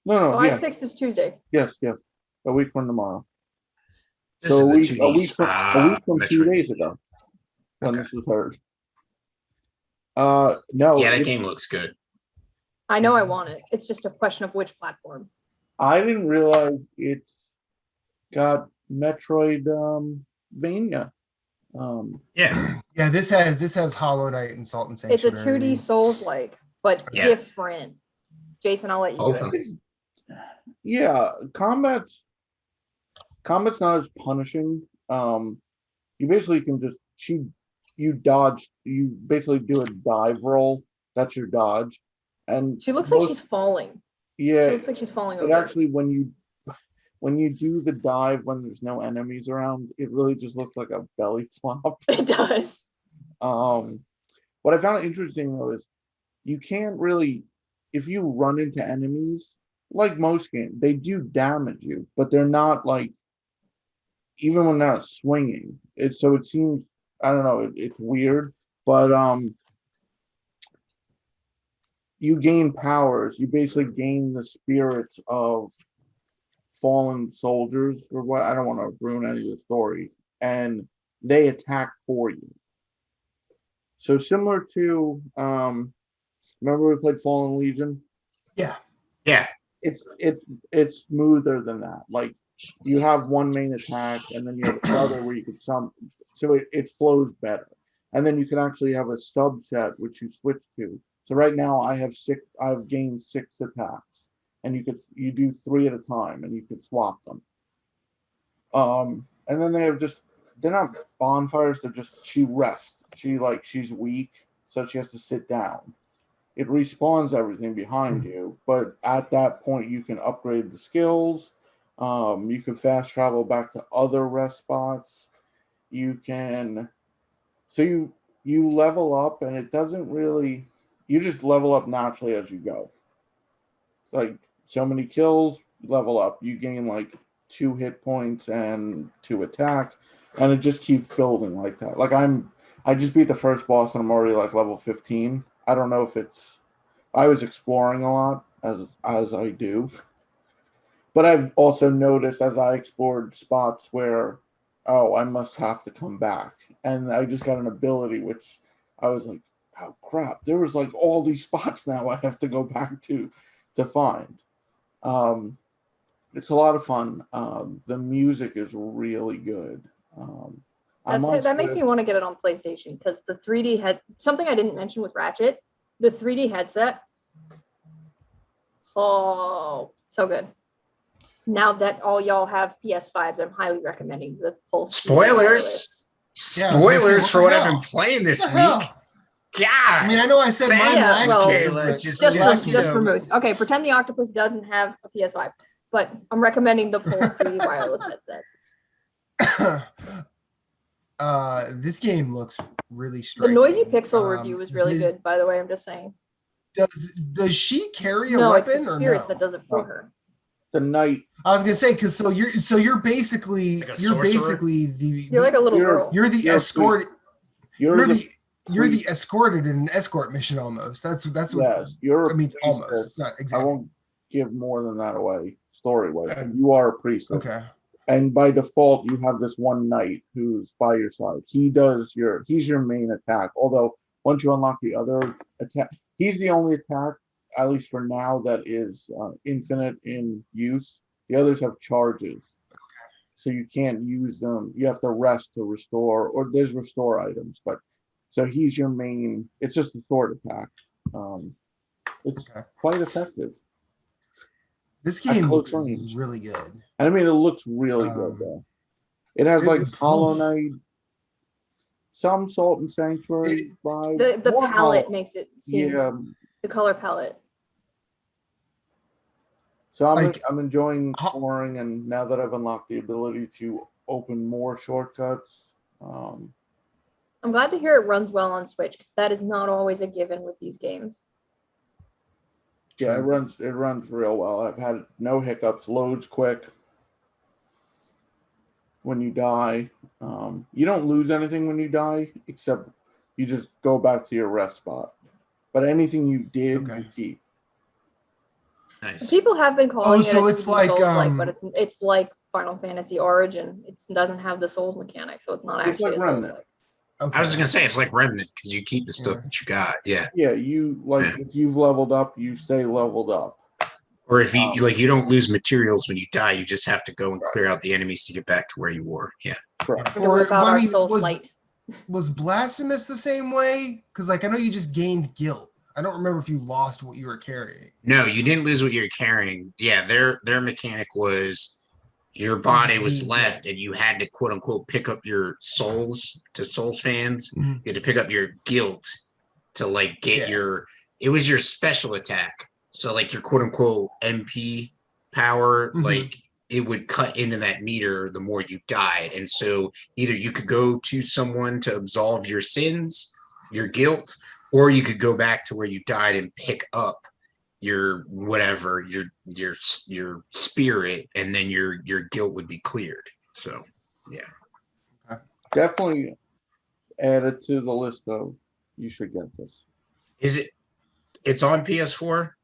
No, July yeah. 6th is Tuesday. Yes. A week from tomorrow. This So is the a week from 2 Metroid. days ago when Okay. this was heard. No. Yeah, that game looks good. I know I want it. It's just a question of which platform. I didn't realize it's got Metroidvania. Yeah. Yeah, this has Hollow Knight and Salt and It's a Sanctuary. 2D Souls-like, but Yeah. different. Jason, I'll let you do it. Hopefully. Yeah, combat's not as punishing. You basically can just you dodge. You basically do a dive roll. That's your dodge, and She looks like she's falling. She yeah. looks like she's falling It over. actually when you do the dive when there's no enemies around, it really just looks like a belly flop. It does. What I found interesting though is you can't really, if you run into enemies, like most games, they do damage you, but they're not like, even when they're not swinging. It seems, I don't know, it's weird, but you gain powers. You basically gain the spirits of fallen soldiers, or what, I don't want to ruin any of the story, and they attack for you. So similar to remember we played Fallen Legion? Yeah. Yeah. It's smoother than that. Like you have one main attack and then you have another where you can so it flows better. And then you can actually have a subset which you switch to. So right now I've gained 6 attacks, and you do 3 at a time, and you could swap them. And then they're not bonfires, they're just, she rests. She's weak, so she has to sit down. It respawns everything behind you, but at that point you can upgrade the skills. You can fast travel back to other rest spots. You can, so you level up, and it doesn't really, you just level up naturally as you go. Like so many kills, level up. You gain like 2 hit points and 2 attack, and it just keeps building like that. Like I just beat the first boss and I'm already like level 15. I don't know if I was exploring a lot as I do. But I've also noticed as I explored spots where, I must have to come back. And I just got an ability which I was like, oh crap, there was like all these spots now I have to go back to find. It's a lot of fun. The music is really good. That makes me want to get it on PlayStation, because the 3D had something I didn't mention with Ratchet. The 3D headset. Oh, so good. Now that all y'all have PS5s, I'm highly recommending the Pulse. Spoilers. Yeah, I was gonna say, Spoilers what for the what I've hell? been playing this What the hell? week. God. I mean, I know I said mine Thanks, last well, year, Michaela. but Just Just for know. Moose. Okay, pretend the octopus doesn't have a PS5, but I'm recommending the Pulse 3D wireless headset. This game looks really The striking. Noisy Pixel review was really does- good, by the way. I'm just saying. Does she carry a No, it's weapon the or spirits no? that does it for her. The knight. I was gonna say, because you're basically Like a sorcerer? You're like a little You're- girl. you're the You're escort. You're the You're the escorted in an escort mission almost. That's what. yes. You're I mean, a priestess. almost. It's not I exactly. won't give more than that away, story wise. You are a priestess. Okay. And by default, you have this one knight who's by your side. He's your main attack. Although once you unlock the other attack, he's the only attack, at least for now, that is infinite in use. The others have charges, so you can't use them. You have to rest to restore, or there's restore items. But so he's your main. It's just a sword attack. It's quite effective. This game close looks range. really good. I mean, it looks really good though. It has like Hollow Knight, some Salt and Sanctuary vibe. The more palette Hollow- makes it seem Yeah. the color palette. So Like- I'm enjoying exploring, and now that I've unlocked the ability to open more shortcuts, I'm glad to hear it runs well on Switch, because that is not always a given with these games. yeah, True. it runs real well. I've had no hiccups, loads quick. When you die, you don't lose anything when you die, except you just go back to your rest spot. But anything you did, Okay. you keep. Nice. People have been calling it so a it's 2D like, Souls-like, but it's like Final Fantasy Origin. It doesn't have the Souls mechanic, so it's not It's actually like a Remnant. Souls-like. Okay. I was just gonna say it's like Remnant because you keep the stuff Yeah. that you got. Yeah. Yeah, you like Yeah. if you've leveled up, you stay leveled up. Or if you like, you don't lose materials when you die. You just have to go and clear out the enemies to get back to where you were. Yeah. Correct. To whip out our Souls was light. Blasphemous the same way? Because like I know you just gained guilt. I don't remember if you lost what you were carrying. No, you didn't lose what you're carrying. Yeah, their mechanic was your body was gained left, guilt. and you had to quote unquote pick up your souls. To Souls fans, Mhm. you had to pick up your guilt to like get your. It was your special attack. So like your quote unquote MP power, Mhm. like it would cut into that meter the more you died. And so either you could go to someone to absolve your sins, your guilt, or you could go back to where you died and pick up your whatever, your spirit, and then your guilt would be cleared. So yeah. Definitely add it to the list of you should get this. Is it it's on PS4?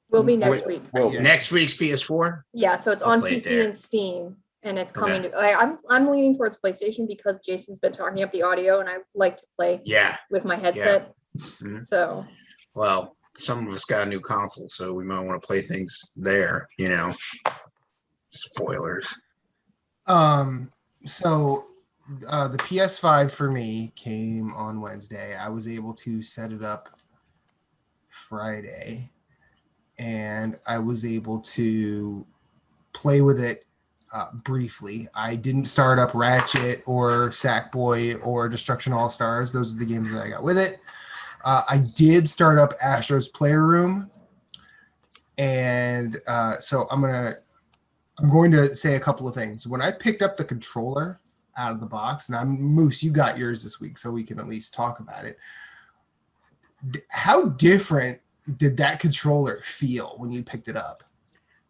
Will be next Wait, week. Well, Yeah. Next week's PS4? Yeah, so it's I'll on play it PC there. and Steam, and it's coming to. I'm leaning towards PlayStation because Jason's been talking up the audio, and I like to play Yeah. with my headset. Mhm. So Well, some of us got a new console, so we might want to play things there, you know. Spoilers. So the PS5 for me came on Wednesday. I was able to set it up Friday, and I was able to play with it briefly. I didn't start up Ratchet or Sackboy or Destruction All Stars. Those are the games that I got with it. I did start up Astro's Playroom, and so I'm going to say a couple of things. When I picked up the controller out of the box, and Moose, you got yours this week, so we can at least talk about it. How different did that controller feel when you picked it up?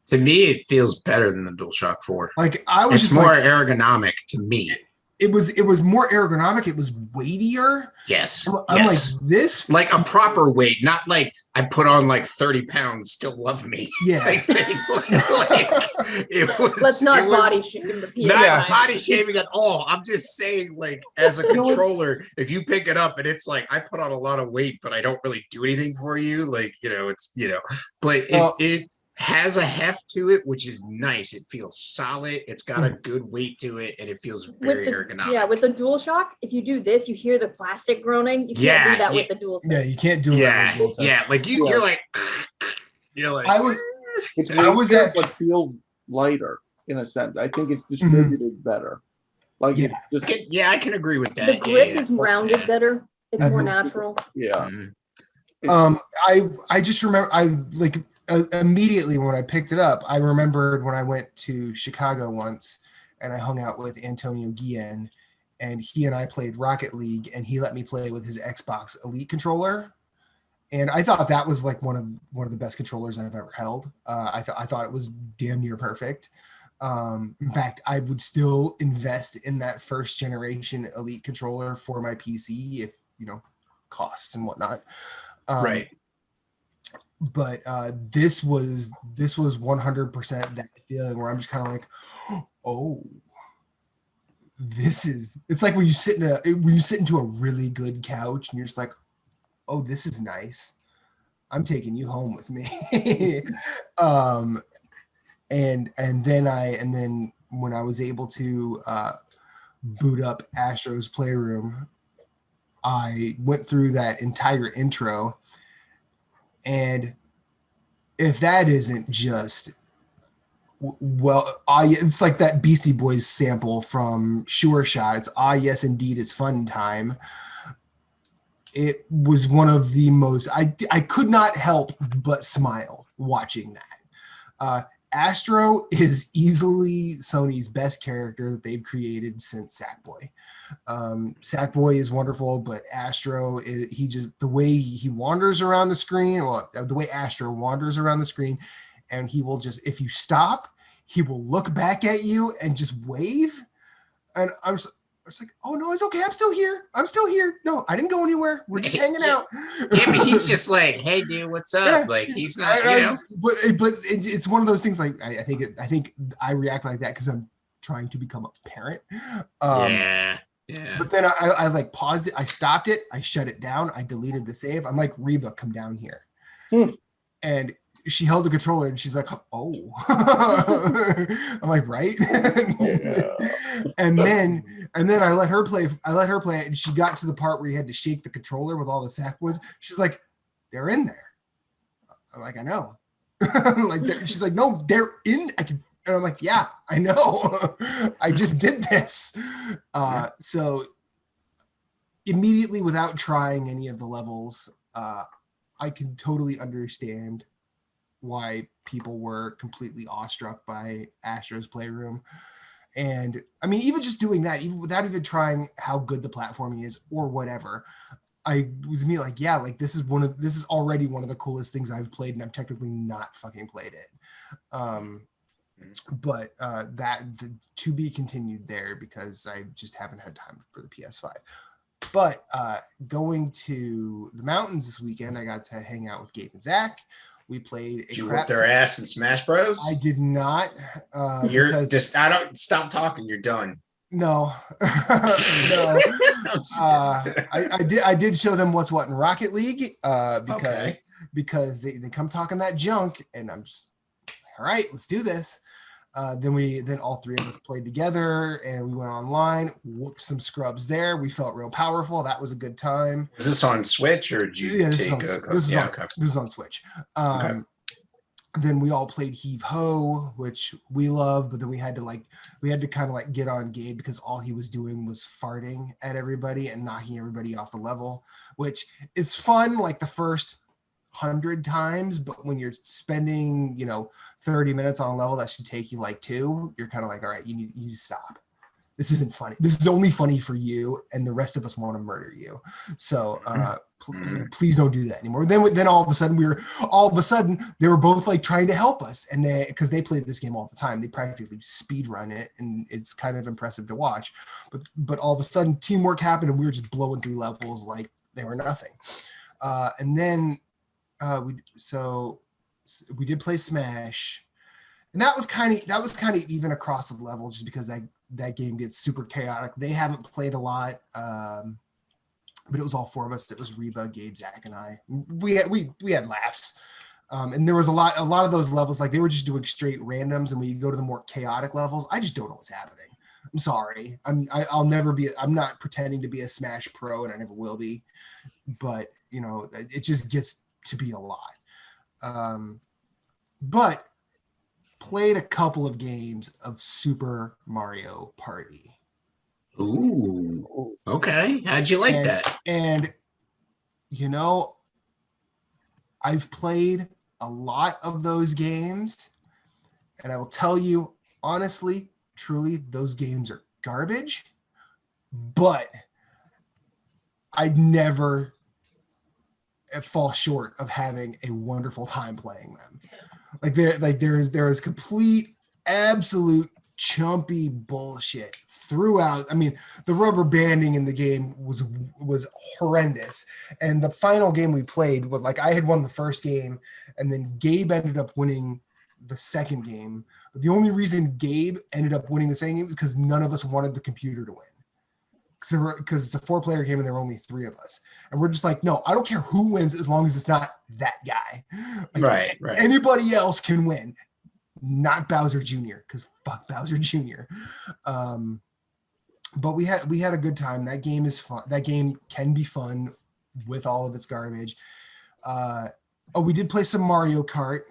To me, it feels better than the DualShock 4. Like I was It's just more like, ergonomic to me. it was more ergonomic. It was weightier. Yes. I'm yes. like this, like a proper weight, not like I put on like 30 pounds, still love me. Yeah. Type thing. Like, it was. let's not it was body shame the PS5. Not body shaming at all. I'm just saying, like, as a controller, if you pick it up and it's like I put on a lot of weight, but I don't really do anything for you, like it's but it has a heft to it, which is nice. It feels solid. It's got a good weight to it, and it feels very ergonomic. Yeah, with the DualShock, if you do this, you hear the plastic groaning. You can't do that with the DualSense. Yeah, you can't do that with DualSense. Yeah, like you're like, I was weightier, but feels lighter in a sense. I think it's distributed better. Like Yeah. it's just I can agree with that. The grip is rounded better. It's more natural. yeah. I just remember immediately when I picked it up, I remembered when I went to Chicago once and I hung out with Antonio Guillen, and he and I played Rocket League, and he let me play with his Xbox Elite controller. And I thought that was like one of the best controllers I've ever held. I thought it was damn near perfect. In fact, I would still invest in that first generation Elite controller for my PC if costs and whatnot. Right. But this was 100% that feeling where I'm just kind of like, oh, it's like when you sit into a really good couch and you're just like, oh, this is nice. I'm taking you home with me. And then when I was able to boot up Astro's Playroom, I went through that entire intro. And if that isn't just, it's like that Beastie Boys sample from Sure Shots. Yes, indeed, it's fun time. It was one of the most, I could not help but smile watching that. Astro is easily Sony's best character that they've created since Sackboy. Sackboy is wonderful, but Astro, the way he wanders around the screen, the way Astro wanders around the screen, and he will just, if you stop, he will look back at you and just wave. And was like, oh no, it's okay. I'm still here. No, I didn't go anywhere. We're just hanging out. Yeah, but he's just like, hey, dude, what's up? Yeah. Like, he's not, you know. But it's one of those things. Like I think I react like that because I'm trying to become a parent. Yeah. But then I like paused it. I stopped it. I shut it down. I deleted the save. I'm like, Reba, come down here. And she held the controller and she's like, oh. I'm like, right. and then I let her play it, and she got to the part where you had to shake the controller with all the sack boys. She's like, they're in there. I'm like, I know. She's like, no, they're in. And I'm like, yeah, I know. I just did this. So immediately, without trying any of the levels, I can totally understand why people were completely awestruck by Astro's Playroom. And I mean, even just doing that, even without even trying how good the platforming is or whatever, I was like, yeah, like this is already one of the coolest things I've played, and I've technically not fucking played it. But to be continued there, because I just haven't had time for the PS5. But going to the mountains this weekend, I got to hang out with Gabe and Zach. We played. Did you whip their ass in Smash Bros? I did not. You're just. I don't stop talking. You're done. No, no. I did show them what's what in Rocket League because they come talking that junk, and I'm just all right. Let's do this. Then all three of us played together, and we went online, whooped some scrubs there. We felt real powerful. That was a good time. Is this on Switch or did you this is on Switch. Then we all played Heave Ho, which we love, but then we had to kind of like get on Gabe because all he was doing was farting at everybody and knocking everybody off the level, which is fun like the first 100 times, but when you're spending 30 minutes on a level that should take you like 2, you're kind of like, all right, you need to stop. This isn't funny. This is only funny for you, and the rest of us want to murder you. So please don't do that anymore. Then all of a sudden they were both like trying to help us, and because they played this game all the time, they practically speed run it, and it's kind of impressive to watch. But all of a sudden teamwork happened, and we were just blowing through levels like they were nothing. And then we did play Smash, and that was kind of even across the level, just because that game gets super chaotic. They haven't played a lot, but it was all 4 of us. It was Reba, Gabe, Zach, and I. We had laughs, and there was a lot of those levels, like they were just doing straight randoms, and when you go to the more chaotic levels, I just don't know what's happening. I'm sorry. I'll never be. I'm not pretending to be a Smash pro, and I never will be. But it just gets to be a lot. But played a couple of games of Super Mario Party. Ooh, okay. How'd you like that? And I've played a lot of those games, and I will tell you honestly, truly, those games are garbage, but I'd never fall short of having a wonderful time playing them. There is complete, absolute chumpy bullshit throughout. I mean, the rubber banding in the game was horrendous. And the final game we played was like, I had won the first game, and then Gabe ended up winning the second game. But the only reason Gabe ended up winning the second game was because none of us wanted the computer to win. Because it's a 4-player game and there were only 3 of us, and we're just like, no, I don't care who wins as long as it's not that guy. Right. Anybody else can win, not Bowser Jr. because fuck Bowser Jr. But we had a good time. That game is fun. That game can be fun with all of its garbage. We did play some Mario Kart.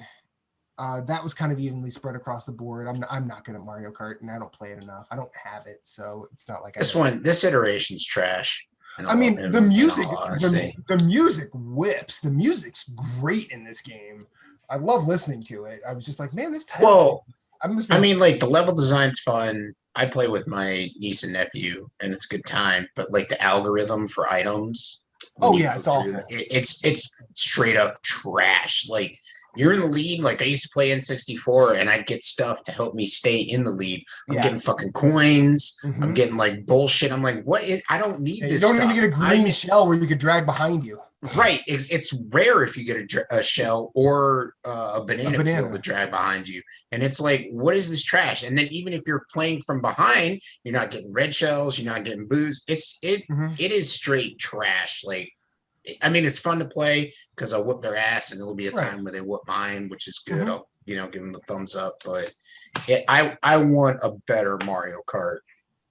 That was kind of evenly spread across the board. I'm not good at Mario Kart, and I don't play it enough. I don't have it, so it's not like this iteration's trash. The music whips. The music's great in this game. I love listening to it. I was just like, man, this title. The level design's fun. I play with my niece and nephew, and it's a good time. But like the algorithm for items. Oh yeah, it's awful. It's straight up trash. Like you're in the lead. Like I used to play N64 and I'd get stuff to help me stay in the lead. I'm getting fucking coins. I'm getting like bullshit. I'm like, what is, I don't need this. You don't stuff. even get a green shell where you could drag behind you. Right. It's rare if you get a shell or a banana peel to drag behind you. And it's like, what is this trash? And then even if you're playing from behind, you're not getting red shells, you're not getting booze. It is straight trash. Like, I mean, it's fun to play because I'll whoop their ass and there will be a time where they whoop mine, which is good. I'll, give them the thumbs up. But I want a better Mario Kart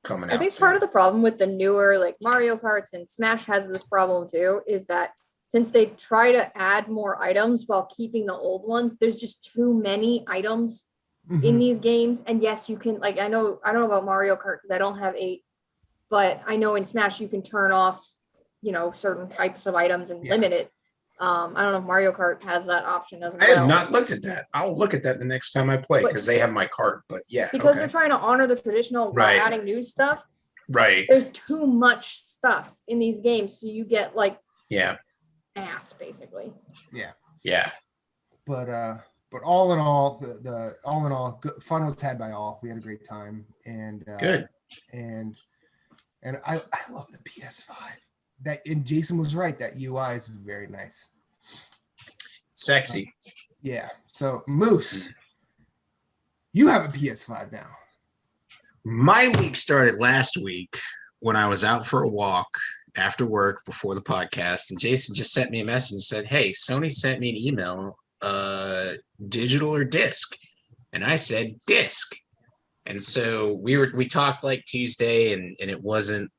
coming out. I think soon. part of the problem with the newer like Mario Karts, and Smash has this problem too, is that since they try to add more items while keeping the old ones, there's just too many items in these games. And yes, you can, like, I don't know about Mario Kart because I don't have 8, but I know in Smash you can turn off, certain types of items and limit it. I don't know if Mario Kart has that option as well. I have not looked at that. I'll look at that the next time I play because they have my cart. But yeah, because they're trying to honor the traditional while adding new stuff. Right. There's too much stuff in these games, so you get like ass basically. Yeah. But all in all, all in all, good, fun was had by all. We had a great time, and good. And I love the PS5. And Jason was right. That UI is very nice. Sexy. Yeah. So Moose, you have a PS5 now. My week started last week when I was out for a walk after work before the podcast, and Jason just sent me a message and said, "Hey, Sony sent me an email, digital or disc?" And I said disc. And so we talked like Tuesday, and it wasn't,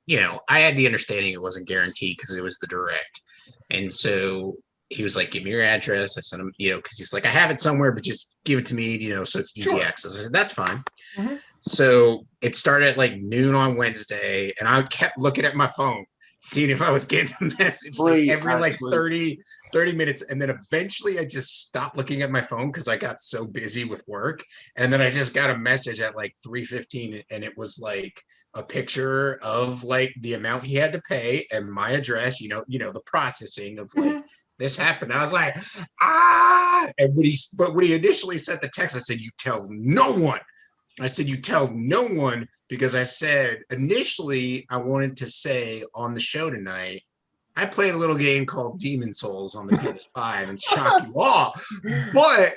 I had the understanding it wasn't guaranteed because it was the direct. And so he was like, "Give me your address." I sent him, because he's like, "I have it somewhere, but just give it to me, so it's easy access." I said, "That's fine." So it started at like noon on Wednesday, and I kept looking at my phone, seeing if I was getting a message every like 30 minutes. And then eventually I just stopped looking at my phone because I got so busy with work. And then I just got a message at like 3:15, and it was like a picture of like the amount he had to pay and my address, the processing of like, this happened. I was like, and when he initially sent the text, I said, "You tell no one." I said, "You tell no one," because I said initially I wanted to say on the show tonight, I played a little game called Demon Souls on the PS5 and shock you all. But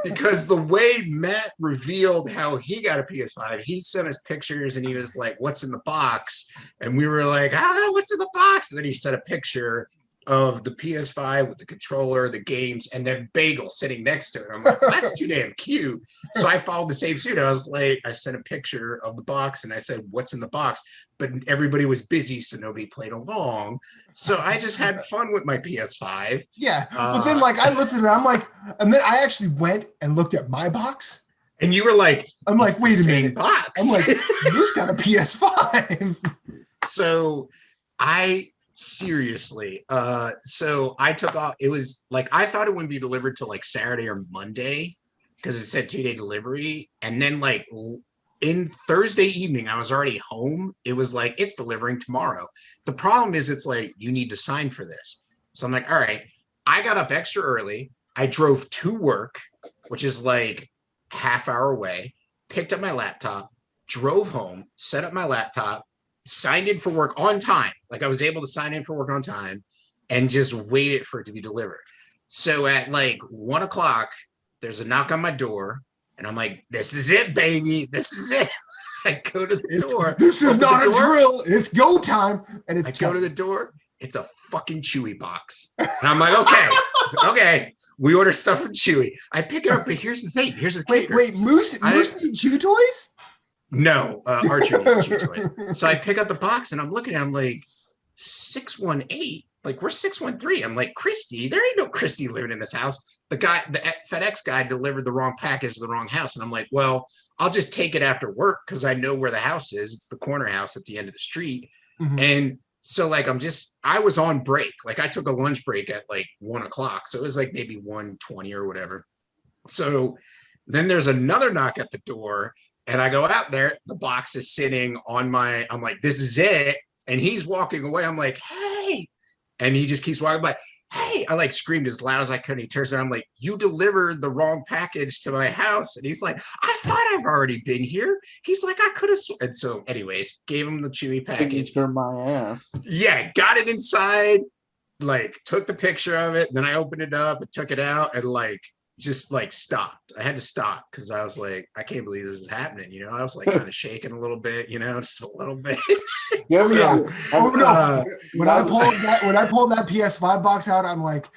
because the way Matt revealed how he got a PS5, he sent us pictures and he was like, "What's in the box?" And we were like, "I don't know what's in the box." And then he sent a picture of the PS5 with the controller, the games, and then Bagel sitting next to it. I'm like, "That's too damn cute." So I followed the same suit. I was like, I sent a picture of the box and I said, "What's in the box?" But everybody was busy, so nobody played along. So I just had fun with my PS5. Yeah. But then like I looked at it, I'm like, and then I actually went and looked at my box. And you were like, I'm like, "Wait a minute." Box. I'm like, "Who's got a PS5?" So seriously, so I took off. It was like I thought it wouldn't be delivered till like Saturday or Monday because it said 2-day delivery, and then like in Thursday evening I was already home. It was like, it's delivering tomorrow. The problem is it's like you need to sign for this. So I'm like, all right. I got up extra early. I drove to work, which is like half hour away, picked up my laptop, drove home, set up my laptop, signed in for work on time. Like I was able to sign in for work on time and just waited for it to be delivered. So at like 1 o'clock, there's a knock on my door and I'm like, "This is it, baby. This is it." I go to the door. This is not a drill. It's go time. And I go to the door. It's a fucking Chewy box. And I'm like, okay. We order stuff from Chewy. I pick it up, but here's the thing. Here's the kicker. Wait, Moose need Chew toys? No, Archer needs Chew toys. So I pick up the box and I'm looking at it, I'm like, 618. Like, we're 613. I'm like, Christy, there ain't no Christy living in this house. The FedEx guy delivered the wrong package to the wrong house. And I'm like, well, I'll just take it after work because I know where the house is. It's the corner house at the end of the street. And so like, I was on break. Like I took a lunch break at like 1 o'clock. So it was like maybe 1:20 or whatever. So then there's another knock at the door and I go out there. The box is sitting on I'm like, "This is it." And he's walking away. I'm like, "Hey." And he just keeps walking by. hey, I like screamed as loud as I could. He turns around, I'm like, you delivered the wrong package to my house. And he's like, I thought I've already been here. He's like, I could have. And so, anyways, gave him the chewy package. Signature my ass. Yeah, got it inside, like took the picture of it. Then I opened it up and took it out and like just like stopped. I had to stop because I was like, I can't believe this is happening. You know, I was like kind of shaking a little bit, you know, just a little bit. Yeah, Oh, yeah. Oh no! When I now- pulled that PS5 box out, I'm like,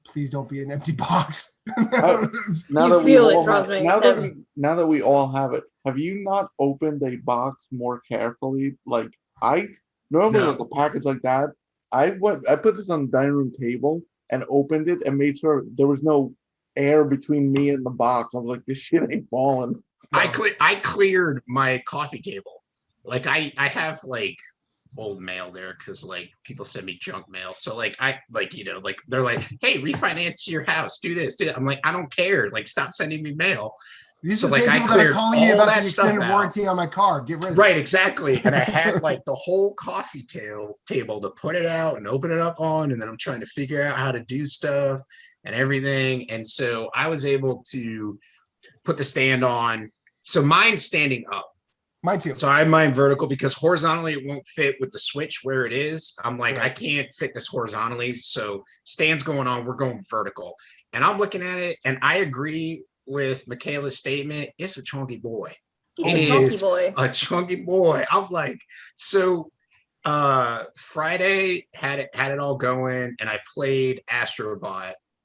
please don't be an empty box. Now You that feel we it, all trust have, me, now that we all have it, have you not opened a box more carefully? Like I normally No. like a package like that, I put this on the dining room table and opened it and made sure there was no air between me and the box. I was like, this shit ain't falling. I cleared my coffee table. Like I have like old mail there because like people send me junk mail. So like I like, you know, like they're like, hey, refinance your house, do this, do that. I'm like, I don't care. Like stop sending me mail. These So, are the like, same I people that are cleared calling me all about the that stuff extended out. warranty on my car. Get rid of Right, exactly. And I had like the whole coffee table to put it out and open it up on, and then I'm trying to figure out how to do stuff and everything. And so I was able to put the stand on. So mine's standing up. Mine too. So I have mine vertical because horizontally it won't fit with the switch where it is. I'm like, Right. I can't fit this horizontally. So stand's going on, we're going vertical. And I'm looking at it and I agree with Michaela's statement. It's a chunky boy. He's It a chunky is boy. a chunky boy. I'm like, so Friday had it all going and I played Astro,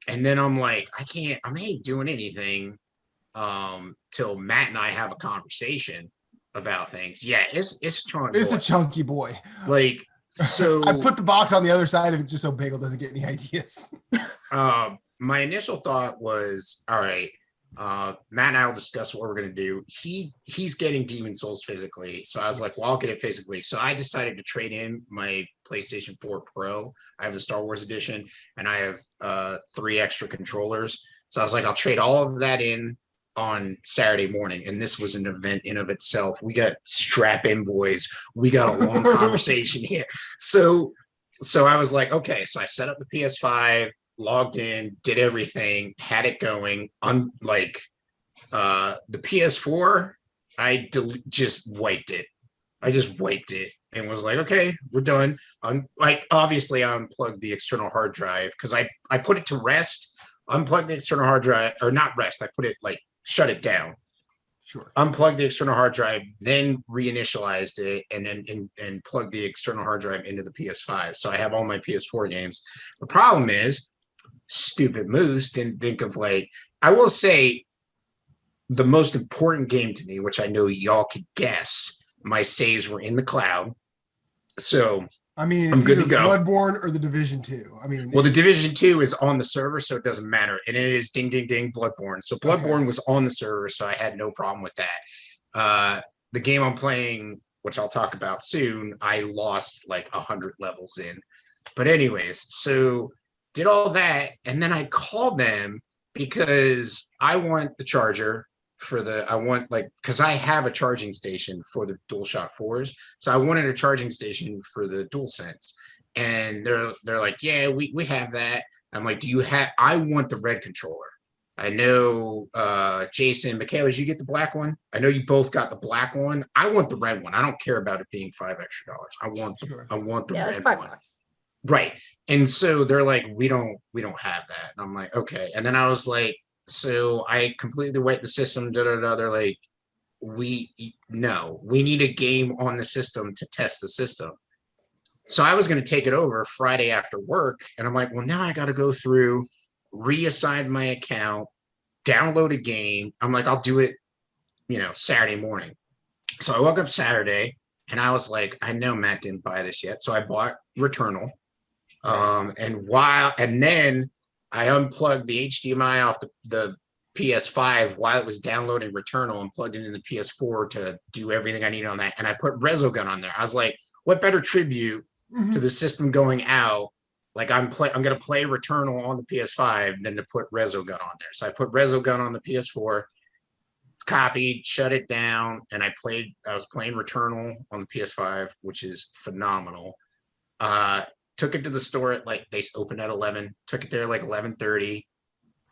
and then I'm like, I ain't doing anything till Matt and I have a conversation about things. Yeah, it's chunky. It's a chunky boy. Like, so I put the box on the other side of it just so Bagel doesn't get any ideas. my initial thought was, all right, Matt and I will discuss what we're gonna do. He's getting Demon Souls physically, so I was like, well, I'll get it physically. So I decided to trade in my PlayStation 4 Pro. I have the Star Wars edition, and I have 3 extra controllers. So I was like, I'll trade all of that in on Saturday morning, and this was an event in of itself. We got strap in, boys. We got a long conversation here. So I was like, okay. So I set up the PS5, logged in, did everything, had it going. Unlike the PS4, I just wiped it. I just wiped it and was like, okay, we're done. Like, obviously, I unplugged the external hard drive because I put it to rest, unplugged the external hard drive, or not rest. I put it like shut it down. Sure. Unplugged the external hard drive, then reinitialized it, and then plugged the external hard drive into the PS5. So I have all my PS4 games. The problem is, stupid Moose didn't think of like, I will say the most important game to me, which I know y'all could guess, my saves were in the cloud. So I mean, I'm it's good either to go. Bloodborne or the Division 2. I mean, Well, the Division 2 is on the server, so it doesn't matter. And it is ding, ding, ding, Bloodborne. So Bloodborne was on the server, so I had no problem with that. The game I'm playing, which I'll talk about soon, I lost like 100 levels in. But anyways, so did all that, and then I called them because I want the charger for because I have a charging station for the DualShock 4s. So I wanted a charging station for the DualSense. And they're like, yeah, we have that. I'm like, I want the red controller. I know Jason, Michaela, did you get the black one? I know you both got the black one. I want the red one. I don't care about it being $5 extra. I want the Yeah, red it's one. $5. Right. And so they're like, we don't have that. And I'm like, okay. And then I was like, so I completely wiped the system. They're like, we need a game on the system to test the system. So I was going to take it over Friday after work. And I'm like, well, now I got to go through, reassign my account, download a game. I'm like, I'll do it, Saturday morning. So I woke up Saturday and I was like, I know Matt didn't buy this yet. So I bought Returnal. And then I unplugged the HDMI off the PS5 while it was downloading Returnal and plugged it into the PS4 to do everything I needed on that. And I put Resogun on there. I was like, what better tribute to the system going out? Like I'm going to play Returnal on the PS5 than to put Resogun on there. So I put Resogun on the PS4, copied, shut it down, and I was playing Returnal on the PS5, which is phenomenal. took it to the store at like they opened at 11. Took it there like 11:30.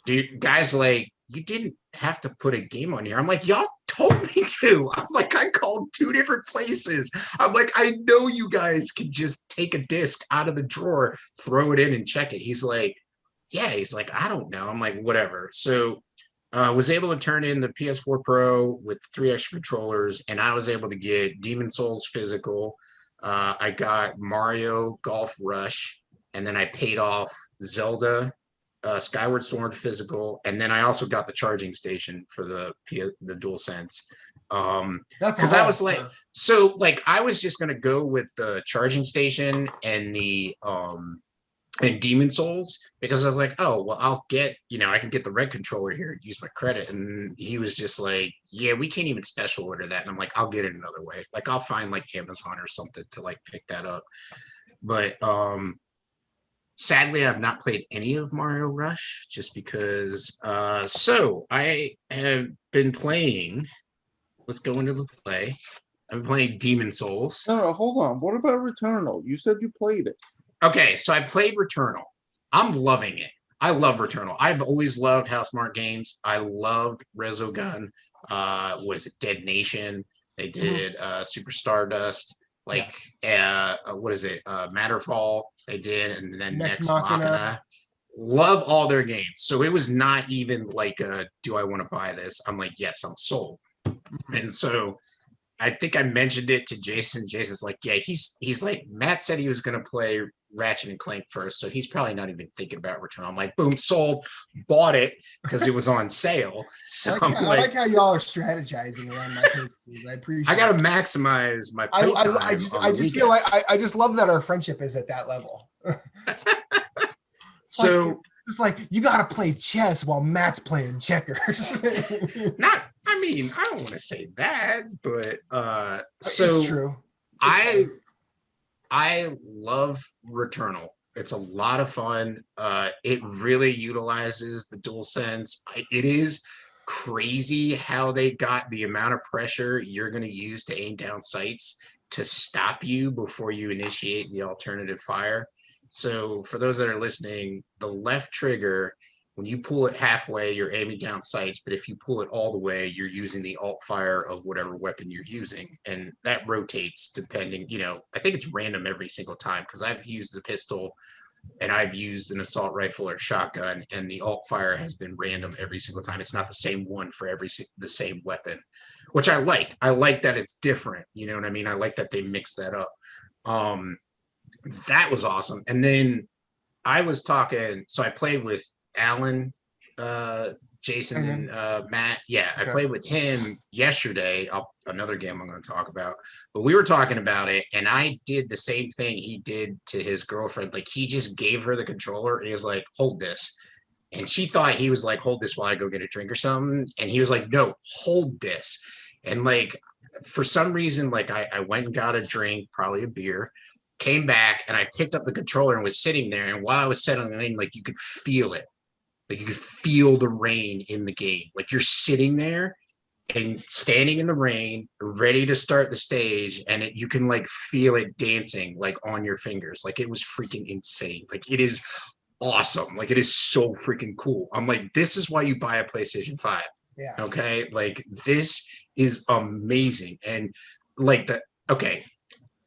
Dude, guys, like you didn't have to put a game on here. I'm like, y'all told me to. I'm like, I called 2 different places. I'm like, I know you guys can just take a disc out of the drawer, throw it in, and check it. He's like, yeah. He's like, I don't know. I'm like, whatever. So was able to turn in the PS4 Pro with 3 extra controllers, and I was able to get Demon Souls physical. I got Mario Golf Rush, and then I paid off Zelda Skyward Sword physical, and then I also got the charging station for the DualSense. That's Because I was like, so like I was just gonna go with the charging station and the and Demon Souls, because I was like, oh well, I'll get, I can get the red controller here and use my credit. And he was just like, yeah, we can't even special order that. And I'm like, I'll get it another way. Like I'll find like Amazon or something to like pick that up. But sadly, I've not played any of Mario Rush just because. So I have been playing. Let's go into the play. I've been playing Demon Souls. No, hold on. What about Returnal? You said you played it. Okay, so I played Returnal. I'm loving it. I love Returnal. I've always loved Housemarque games. I loved Resogun. What is it? Dead Nation. They did Super Stardust. What is it? Matterfall. They did, and then Next Machina. Love all their games. So it was not even like, do I want to buy this? I'm like, yes, I'm sold. And so I think I mentioned it to Jason. Jason's like, yeah, he's like, Matt said he was going to play Ratchet and Clank first, so he's probably not even thinking about Returnal. I'm like, boom, sold, bought it because it was on sale. So I like how y'all are strategizing around my purchases. I appreciate. I got to maximize my. I just feel like I just love that our friendship is at that level. So it's like you got to play chess while Matt's playing checkers. I mean, I don't want to say that, but so it's true. I love Returnal. It's a lot of fun. It really utilizes the DualSense. It is crazy how they got the amount of pressure you're going to use to aim down sights to stop you before you initiate the alternative fire. So for those that are listening, the left trigger, when you pull it halfway, you're aiming down sights, but if you pull it all the way, you're using the alt fire of whatever weapon you're using. And that rotates depending, I think it's random every single time, because I've used the pistol and I've used an assault rifle or shotgun, and the alt fire has been random every single time. It's not the same one for the same weapon, which I like. I like that it's different. You know what I mean? I like that they mix that up. That was awesome. And then I was talking, so I played with Alan, Jason, and Matt. Yeah, I played with him yesterday. Another game I'm going to talk about. But we were talking about it, and I did the same thing he did to his girlfriend. Like, he just gave her the controller, and he was like, hold this. And she thought he was like, hold this while I go get a drink or something. And he was like, no, hold this. And like, for some reason, like I went and got a drink, probably a beer, came back, and I picked up the controller and was sitting there. And while I was settling in, like, you could feel it. Like, you could feel the rain in the game. Like, you're sitting there and standing in the rain, ready to start the stage, and you can like feel it dancing like on your fingers. Like, it was freaking insane. Like, it is awesome. Like, it is so freaking cool. I'm like, this is why you buy a PlayStation 5. Yeah. Okay. Like, this is amazing. And like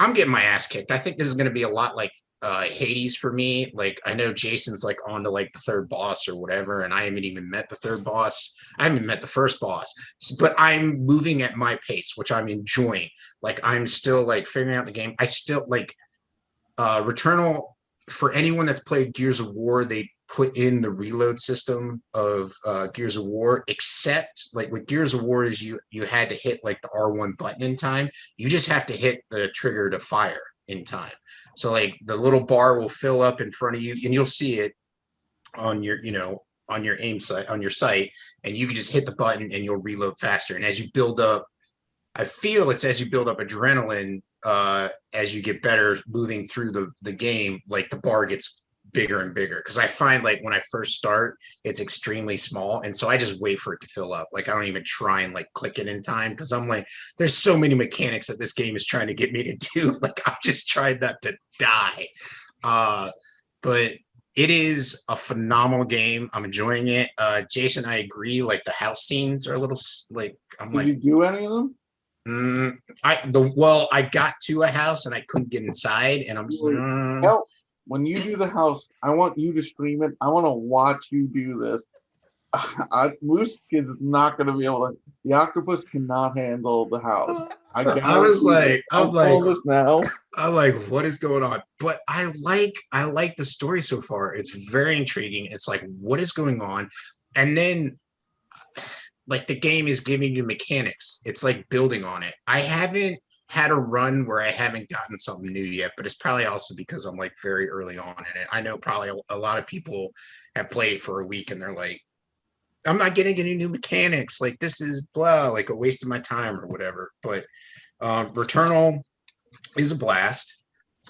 I'm getting my ass kicked. I think this is going to be a lot like Hades for me. Like, I know Jason's like on to like the third boss or whatever, and I haven't even met the third boss. I haven't met the first boss, but I'm moving at my pace, which I'm enjoying. Like, I'm still like figuring out the game. I still like Returnal. For anyone that's played Gears of War, they put in the reload system of Gears of War, except like with Gears of War is you had to hit like the R1 button in time. You just have to hit the trigger to fire in time. So like the little bar will fill up in front of you, and you'll see it on your, on your aim site, on your site, and you can just hit the button and you'll reload faster. And as you build up, I feel it's as you build up adrenaline, as you get better moving through the game, like the bar gets bigger and bigger. Because I find like when I first start, it's extremely small, and so I just wait for it to fill up. Like, I don't even try and like click it in time, because I'm like, there's so many mechanics that this game is trying to get me to do. Like, I'm just trying not to die. But it is a phenomenal game. I'm enjoying it. Jason, I agree. Like the house scenes are a little like I'm Did like you do any of them? I got to a house and I couldn't get inside, and I'm just Hell, when you do the house, I want you to stream it. I want to watch you do this. Moose is not going to be able to. The octopus cannot handle the house. I was like, I'm like this now. I'm like, what is going on? But I like the story so far. It's very intriguing. It's like, what is going on? And then like the game is giving you mechanics. It's like building on it. I haven't had a run where I haven't gotten something new yet, but it's probably also because I'm like very early on in it. I know probably a lot of people have played it for a week and they're like, I'm not getting any new mechanics. Like this is blah, like a waste of my time or whatever. But Returnal is a blast.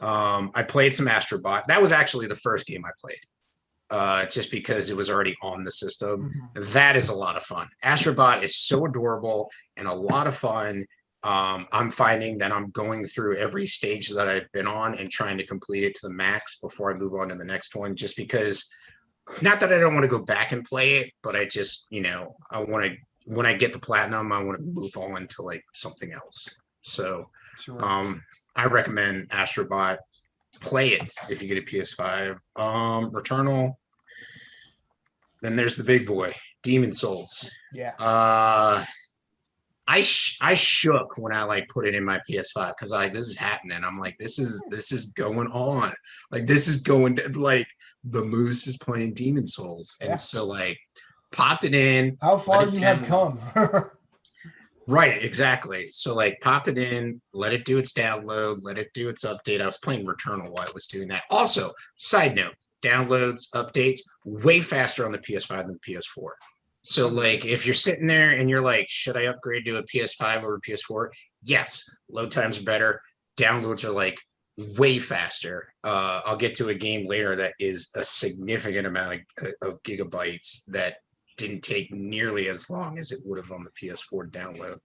I played some Astrobot. That was actually the first game I played, just because it was already on the system. That is a lot of fun. Astrobot is so adorable and a lot of fun. I'm finding that I'm going through every stage that I've been on and trying to complete it to the max before I move on to the next one, just because. Not that I don't want to go back and play it, but I just, I want to, when I get the platinum, I want to move on to like something else. So, Sure. I recommend Astrobot. Play it if you get a PS5. Returnal. Then there's the big boy, Demon Souls. Yeah. I shook when I like put it in my PS5 because like this is happening. I'm like, this is going on. Like this is going to, like the Moose is playing Demon Souls. And so like popped it in. How far you have come. Right, exactly. So like popped it in, let it do its download, let it do its update. I was playing Returnal while I was doing that. Also, side note, downloads, updates, way faster on the PS5 than the PS4. So like if you're sitting there and you're like, should I upgrade to a PS5 over PS4? Yes, load times are better. Downloads are like way faster. I'll get to a game later that is a significant amount of gigabytes that didn't take nearly as long as it would have on the PS4 download.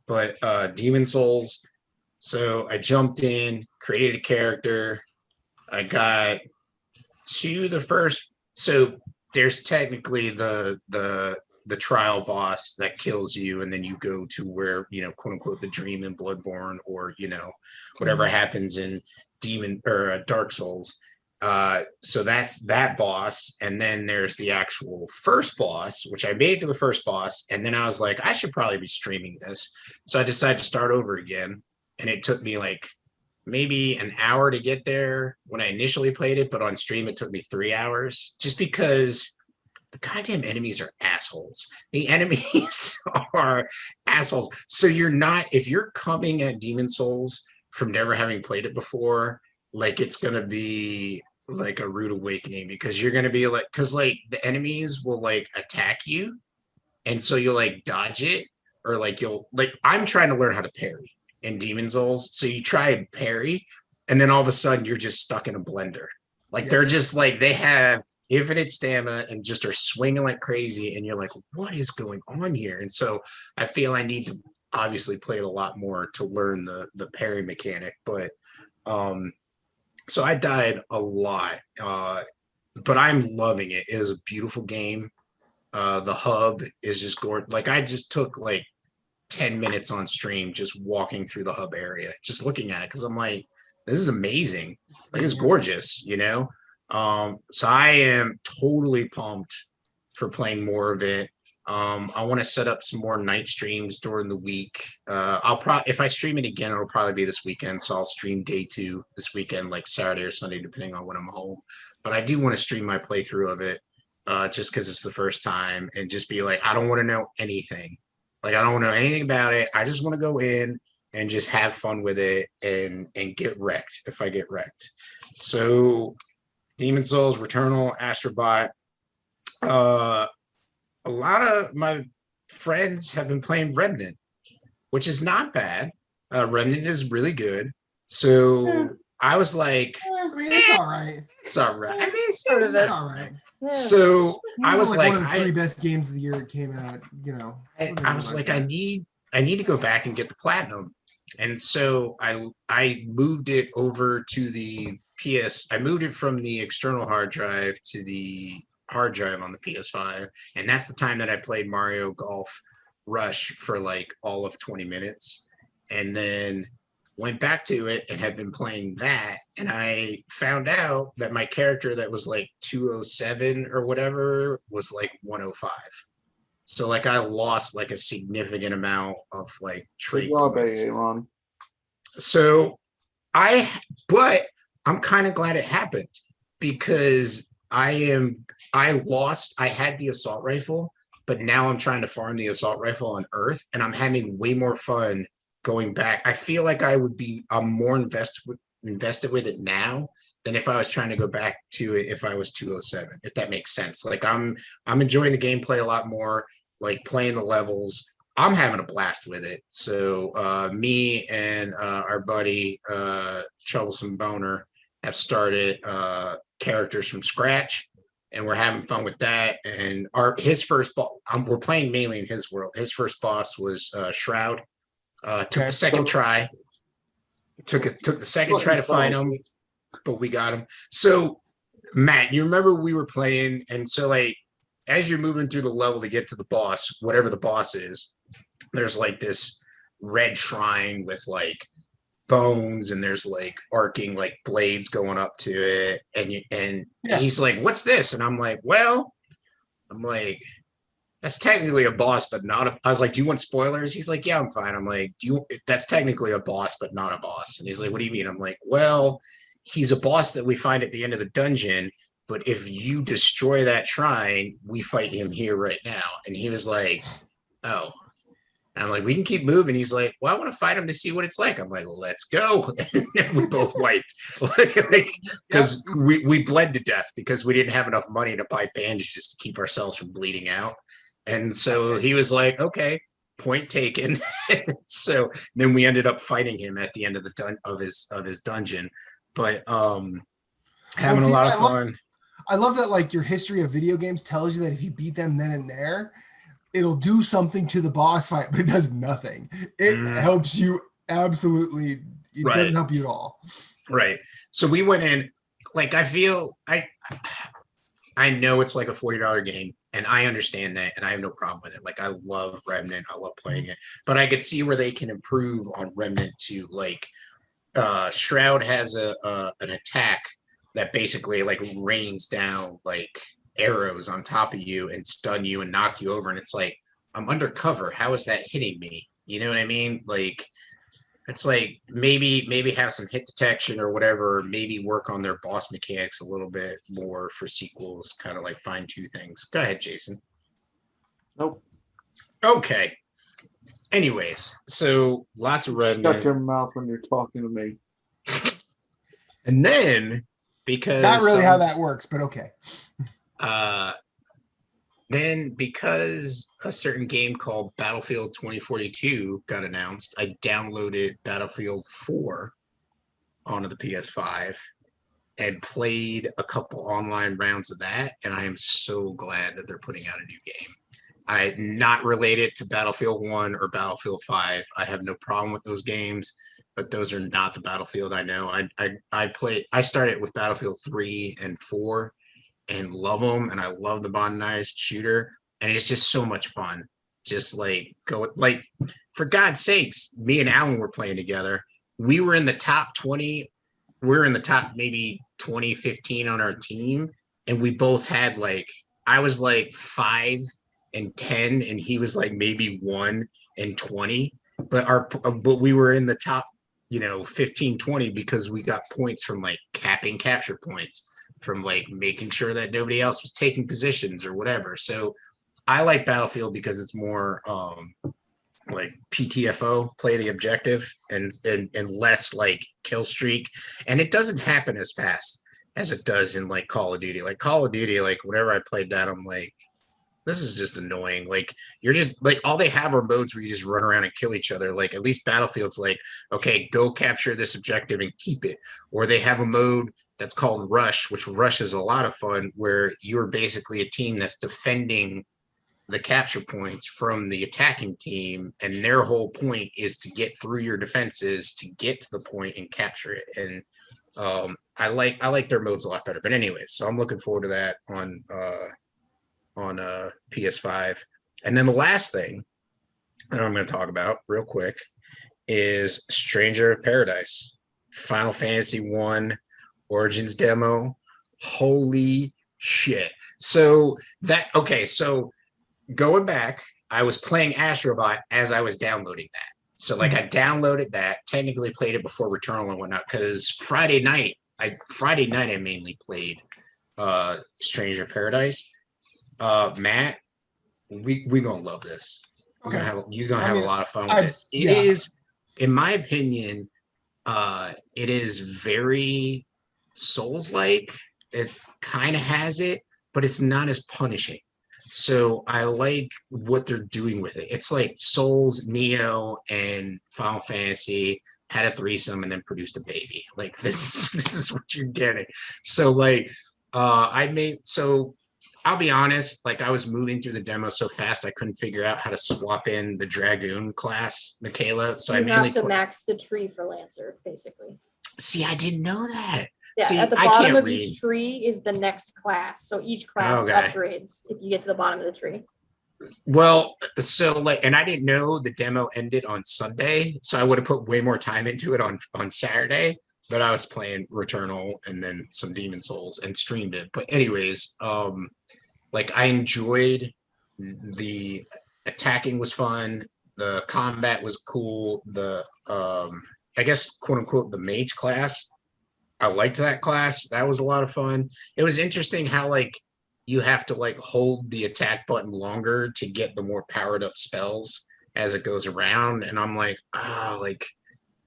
But Demon Souls. So I jumped in, created a character. I got to the first. So there's technically the trial boss that kills you, and then you go to where, quote unquote, the dream in Bloodborne, or whatever happens in Demon or Dark Souls. So that's that boss, and then there's the actual first boss, which I made it to the first boss, and then I was like, I should probably be streaming this. So I decided to start over again, and it took me like maybe an hour to get there when I initially played it, but on stream it took me 3 hours, just because the goddamn enemies are assholes. The enemies are assholes. So if you're coming at Demon Souls from never having played it before, like it's gonna be like a rude awakening, because you're gonna be like, because like the enemies will like attack you, and so you'll like dodge it, or like you'll like, I'm trying to learn how to parry in Demon Souls. So you try and parry, and then all of a sudden you're just stuck in a blender. Like they're just like, they have infinite stamina and just are swinging like crazy, and you're like, what is going on here? And so I feel I need to obviously play it a lot more to learn the parry mechanic. But so I died a lot, but I'm loving it. It is a beautiful game. The hub is just gorgeous. Like I just took like 10 minutes on stream just walking through the hub area, just looking at it, because I'm like, this is amazing. Like it's gorgeous, So I am totally pumped for playing more of it. I want to set up some more night streams during the week. If I stream it again, it'll probably be this weekend. So I'll stream day 2 this weekend, like Saturday or Sunday, depending on when I'm home. But I do want to stream my playthrough of it, just because it's the first time, and just be like, I don't want to know anything. Like I don't want to know anything about it. I just want to go in and just have fun with it and get wrecked if I get wrecked. So Demon Souls, Returnal, Astrobot. A lot of my friends have been playing Remnant, which is not bad. Remnant is really good. So I was like, I mean, it's all right. It's all right. I mean, it's all right. So I was like, one of the 3 best games of the year it came out. I was like, I need to go back and get the platinum. And so I moved it over to the I moved it from the external hard drive to the hard drive on the PS5, and that's the time that I played Mario Golf Rush for like all of 20 minutes, and then went back to it and have been playing that, and I found out that my character that was like 207 or whatever was like 105. So like I lost like a significant amount of like Good trait job, points. Aaron. So but I'm kind of glad it happened because I had the assault rifle, but now I'm trying to farm the assault rifle on Earth, and I'm having way more fun going back. I feel like I'm more invested with it now than if I was trying to go back to it if I was 207, if that makes sense. Like I'm enjoying the gameplay a lot more, like playing the levels. I'm having a blast with it. So me and our buddy Troublesome Boner have started characters from scratch, and we're having fun with that. And his first boss, we're playing mainly in his world. His first boss was Shroud. Took the second try. Took the second try to fight him, but we got him. So Matt, you remember we were playing, and so like as you're moving through the level to get to the boss, whatever the boss is, there's like this red shrine with like bones, and there's like arcing like blades going up to it, and he's like, "What's this?" And I'm like, "That's technically a boss, but not a." I was like, "Do you want spoilers?" He's like, "Yeah, I'm fine." I'm like, That's technically a boss, but not a boss." And he's like, "What do you mean?" I'm like, "Well, he's a boss that we find at the end of the dungeon, but if you destroy that shrine, we fight him here right now." And he was like, "Oh." And I'm like, "We can keep moving." He's like, "Well, I want to fight him to see what it's like." I'm like, "Let's go." And we both wiped because we bled to death because we didn't have enough money to buy bandages to keep ourselves from bleeding out. And so he was like, "Okay, point taken." So then we ended up fighting him at the end of his dungeon. But having a lot of fun. I love that like your history of video games tells you that if you beat them then and there, it'll do something to the boss fight, but it does nothing. It helps you absolutely. It doesn't help you at all. Right. So we went in, like, I feel I know it's like a $40 game, and I understand that, and I have no problem with it. Like, I love Remnant, I love playing it, but I could see where they can improve on Remnant too. Like, Shroud has an attack that basically like rains down like arrows on top of you and stun you and knock you over, and it's like, I'm undercover, how is that hitting me? You know what I mean? Like, it's like maybe have some hit detection or whatever, maybe work on their boss mechanics a little bit more for sequels, kind of like fine-tune things. Go ahead, Jason. Nope. Okay. Anyways, so lots of Remnant. Shut your mouth when you're talking to me. And then, because not really how that works, but okay. Then because a certain game called Battlefield 2042 got announced, I downloaded Battlefield 4 onto the PS5 and played a couple online rounds of that, and I am so glad that they're putting out a new game. I not related to Battlefield 1 or Battlefield 5. I have no problem with those games, but those are not the Battlefield I know. I started with Battlefield 3 and 4 and love them, and I love the modernized shooter, and it's just so much fun. Just like for God's sakes, me and Alan were playing together. We were in the top 20. We're in the top maybe 20, 15 on our team, and we both had like, I was like 5 and 10, and he was like maybe 1 and 20. But we were in the top, 15, 20 because we got points from like capping capture points, from like making sure that nobody else was taking positions or whatever. So I like Battlefield because it's more like PTFO, play the objective, and less like kill streak. And it doesn't happen as fast as it does in like Call of Duty. Like Call of Duty, like whenever I played that, I'm like, this is just annoying. Like, you're just like, all they have are modes where you just run around and kill each other. Like, at least Battlefield's like, okay, go capture this objective and keep it. Or they have a mode that's called Rush, which Rush is a lot of fun, where you're basically a team that's defending the capture points from the attacking team, and their whole point is to get through your defenses to get to the point and capture it. And like their modes a lot better. But anyways, so I'm looking forward to that on PS5. And then the last thing that I'm going to talk about real quick is Stranger of Paradise, Final Fantasy 1 Origins demo. Holy shit. So going back, I was playing Astrobot as I was downloading that. So like I downloaded that, technically played it before Returnal and whatnot, because Friday night I mainly played Stranger of Paradise. Matt, we gonna love this. You're gonna have a lot of fun with this. It is, in my opinion, it is very Souls-like. It kind of has it, but it's not as punishing. So I like what they're doing with it. It's like Souls, Neo, and Final Fantasy had a threesome and then produced a baby. Like this is what you're getting. So like I'll be honest, like I was moving through the demo so fast I couldn't figure out how to swap in the Dragoon class, Michaela. So you have to max the tree for Lancer, basically. See, I didn't know that. Yeah, See, at the bottom of each tree is the next class. So each class upgrades if you get to the bottom of the tree. Well, so like, and I didn't know the demo ended on Sunday, so I would have put way more time into it on Saturday. But I was playing Returnal and then some Demon Souls and streamed it. But anyways, like I enjoyed the attacking was fun, the combat was cool, the I guess quote unquote the mage class. I liked that class. That was a lot of fun. It was interesting how like you have to like hold the attack button longer to get the more powered up spells as it goes around. And I'm like,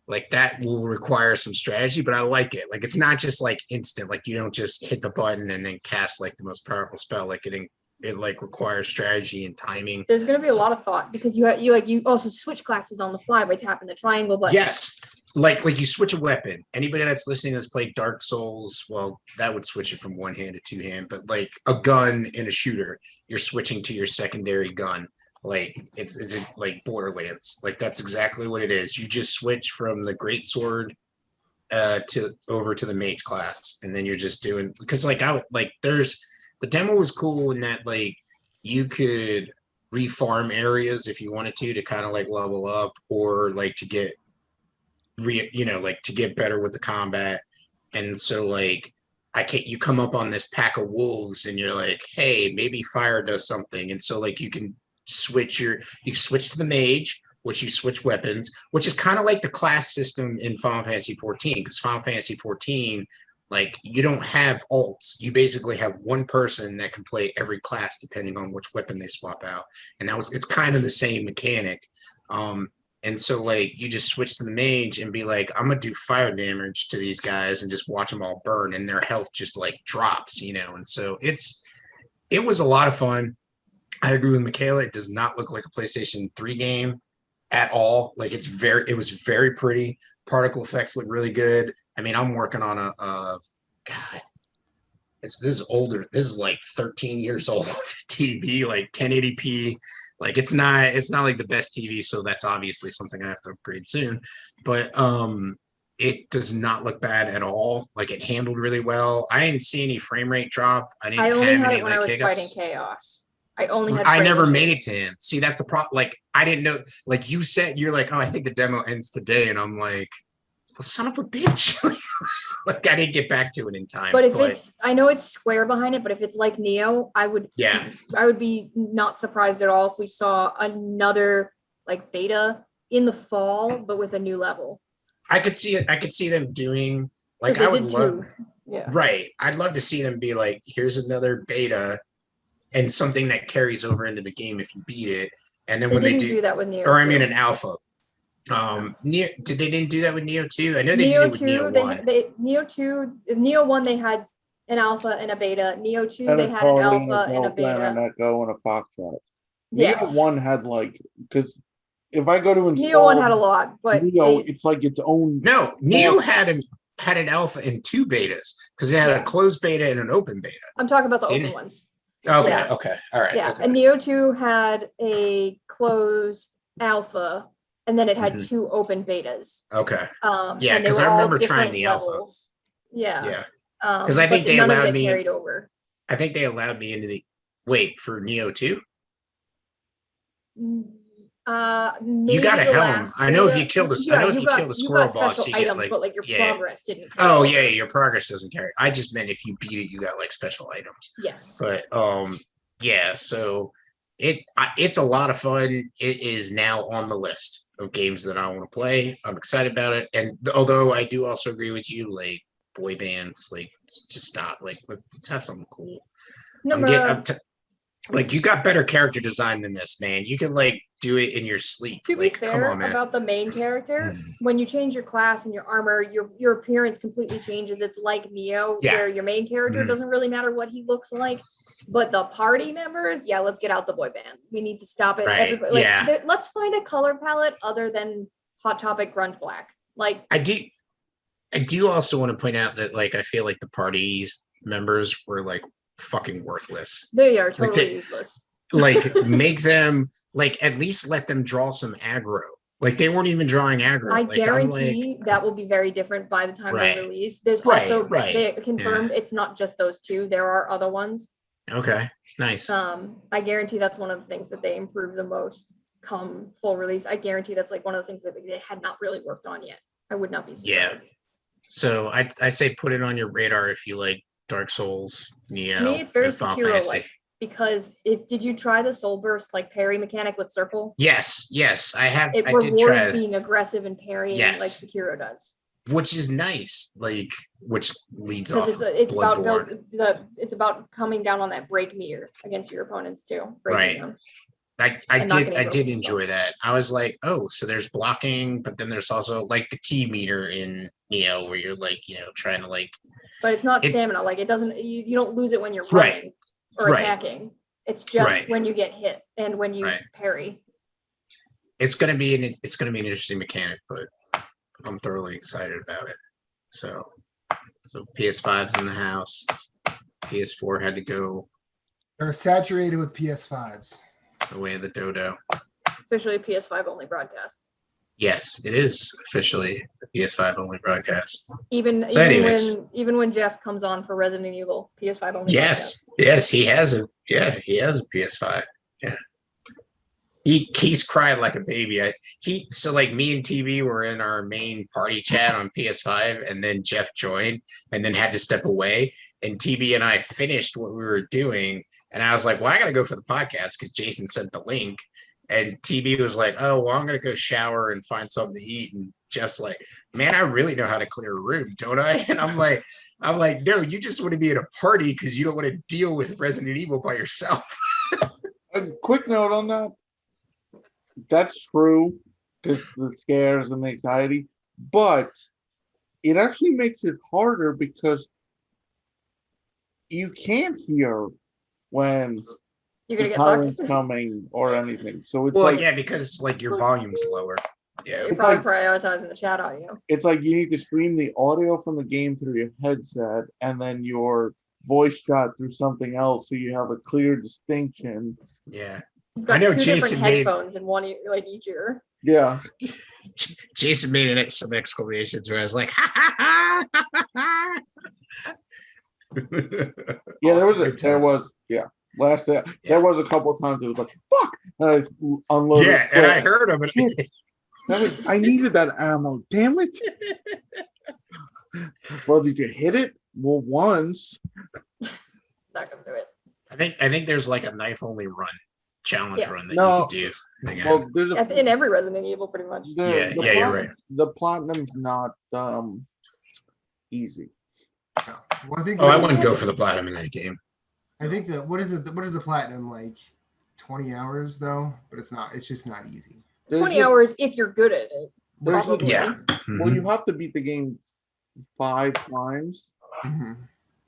like that will require some strategy, but I like it. Like it's not just like instant. Like you don't just hit the button and then cast like the most powerful spell. Like it like requires strategy and timing. There's gonna be a lot of thought because you also switch classes on the fly by tapping the triangle button. Yes. Like you switch a weapon. Anybody that's listening that's played Dark Souls, well, that would switch it from one hand to two hand, but like a gun in a shooter, you're switching to your secondary gun. Like it's like Borderlands. Like that's exactly what it is. You just switch from the great sword over to the mage class, and then you're just doing, because like there's the demo was cool in that like you could refarm areas if you wanted to kind of like level up or like to get to get better with the combat. And so like you come up on this pack of wolves and you're like, hey, maybe fire does something. And so like you switch to the mage, which you switch weapons, which is kind of like the class system in Final Fantasy 14, because Final Fantasy 14, like you don't have alts. You basically have one person that can play every class depending on which weapon they swap out. And it's kind of the same mechanic. And so like you just switch to the mage and be like, I'm gonna do fire damage to these guys and just watch them all burn, and their health just like drops, And so it was a lot of fun. I agree with Michaela. It does not look like a PlayStation 3 game at all. Like it was very pretty. Particle effects look really good. I mean, I'm working on this is older. This is like 13 years old TV, like 1080p. Like it's not like the best TV, so that's obviously something I have to upgrade soon. But it does not look bad at all. Like it handled really well. I didn't see any frame rate drop. I only had it when I was fighting Chaos. I never made it to him. See, that's the problem. Like I didn't know. Like you said, you're like, oh, I think the demo ends today, and I'm like, well, son of a bitch. Like I didn't get back to it in time. But I know it's Square behind it, but if it's like Neo, I would be not surprised at all if we saw another like beta in the fall, but with a new level. I could see it. I could see them doing like I would love. Yeah. Right. I'd love to see them be like, here's another beta and something that carries over into the game if you beat it. And then when they do that with Neo, or I mean an alpha. They didn't do that with Neo 2? I know they did it with Neo 1. Neo 1 they had an alpha and a beta. Neo 2 they had an alpha and a beta. An echo and a foxtrot. Yes. Neo 1 had like, because if I go to install Neo 1 had a lot, but Neo, it's like its own. No, Neo had an alpha and two betas because they had a closed beta and an open beta. I'm talking about the open ones. Okay, okay, all right. Yeah, okay. and Neo 2 had a closed alpha. And then it had two open betas. Okay. Yeah, because I remember trying the alpha. Yeah. Yeah. Because I think but they none of allowed it me. carried over. I think they allowed me into the for Neo 2. Maybe You got a the helm. last I know if you Beta- kill the yeah, I know if you kill the you squirrel got boss, special you get items, like but like your yeah. progress didn't carry Oh over. yeah, your progress doesn't carry. I just meant if you beat it, you got like special items. Yes. But yeah, so it's a lot of fun. It is now on the list of games that I want to play. I'm excited about it. And although I do also agree with you, like boy bands, like just stop. Like let's have something cool. Like you got better character design than this, man. You can like do it in your sleep. To like, be fair come on, man. about the main character, when you change your class and your armor, your appearance completely changes. It's like Neo, where your main character doesn't really matter what he looks like, but the party members, yeah, let's get out the boy band. We need to stop it. Right. Everybody, like, let's find a color palette other than Hot Topic Grunge Black. Like I do also want to point out that like I feel like the party's members were like fucking worthless. They are totally useless. Like make them like at least let them draw some aggro. Like they weren't even drawing aggro. I like, guarantee that will be very different by the time they release. There's also they confirmed it's not just those two. There are other ones. Okay, nice. I guarantee that's one of the things that they improve the most come full release. I guarantee that's like one of the things that they had not really worked on yet. I would not be surprised. Yeah. So I say put it on your radar if you like Dark Souls, Neo. To me, it's very Sekiro like because did you try the Soul Burst like parry mechanic with circle? Yes, I have. It rewards being aggressive and parrying like Sekiro does, which is nice. Like which leads off. It's about coming down on that break meter against your opponents too. Them. I did enjoy that. I was like, oh, so there's blocking, but then there's also like the key meter in Neo where you're like, trying to like. But it's not stamina. Like it doesn't. You don't lose it when you're running or attacking. It's just when you get hit and when you parry. It's gonna be an interesting mechanic, but I'm thoroughly excited about it. So PS5's in the house. PS4 had to go. They're saturated with PS5s. The way of the dodo. Officially a PS5 only broadcast. Yes, it is officially a PS5 only broadcast. Even when Jeff comes on for Resident Evil, PS5 only. Yes, he has a PS5. Yeah. He's crying like a baby. Like me and TV were in our main party chat on PS5, and then Jeff joined and then had to step away. And TV and I finished what we were doing. And I was like, well, I got to go for the podcast because Jason sent the link. And TV was like, oh, well, I'm going to go shower and find something to eat. And just like, man, I really know how to clear a room, don't I? And I'm like, no, you just want to be at a party because you don't want to deal with Resident Evil by yourself. A quick note on that. That's true, because the scares and the anxiety. But it actually makes it harder because you can't hear when you're gonna the get tyrant's fucked coming or anything. So it's because like your volume's lower. Yeah, you're probably prioritizing the chat audio. It's like you need to stream the audio from the game through your headset and then your voice chat through something else, so you have a clear distinction. Yeah, I know. Two Jason different headphones in one like each ear. Yeah. Jason made some exclamations where I was like, ha ha ha ha ha. Yeah, there was a couple of times it was like fuck, and I unloaded. Yeah, and I heard him. I needed that ammo. Damn it! Well, did you hit it? Well, once. Not gonna do it. I think there's like a knife only run challenge run that you can do. Well, there's in every Resident Evil, pretty much. You're right. The platinum's not easy. Well, I wouldn't go for the platinum in that game. I think that what is the platinum like? 20 hours though, but it's not. It's just not easy. 20 hours if you're good at it. Probably. Yeah. Well, you have to beat the game 5 times. Mm-hmm.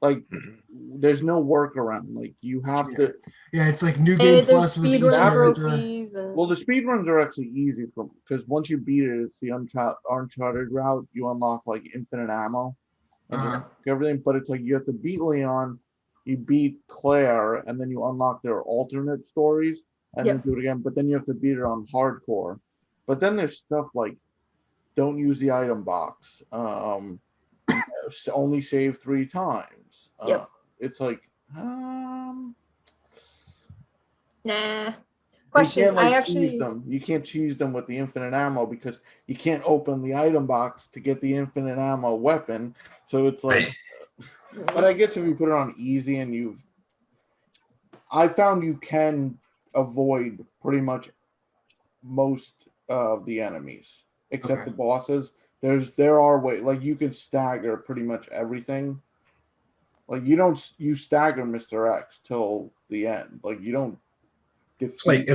Like, there's no workaround. Like, you have to. Yeah, it's like new game plus with speedrun trophies. Well, the speedruns are actually easy because once you beat it, it's the Uncharted route. You unlock like infinite ammo and everything. But it's like you have to beat Leon, you beat Claire, and then you unlock their alternate stories, and then do it again. But then you have to beat it on hardcore. But then there's stuff like don't use the item box. only save 3 times. Yep. It's like, Nah. you Question. can't cheese them. You can't cheese them with the infinite ammo because you can't open the item box to get the infinite ammo weapon. So it's like, but I guess if you put it on easy and I found you can avoid pretty much most of the enemies except the bosses. There are ways, like you can stagger pretty much everything. Like you stagger Mr. X till the end. Like you don't. It's like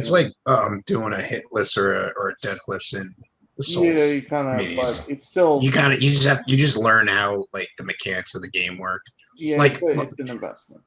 doing a hit list or a death list in the Souls. Yeah, you kind of, but it's still you just learn how like the mechanics of the game work. Yeah, like it's an investment.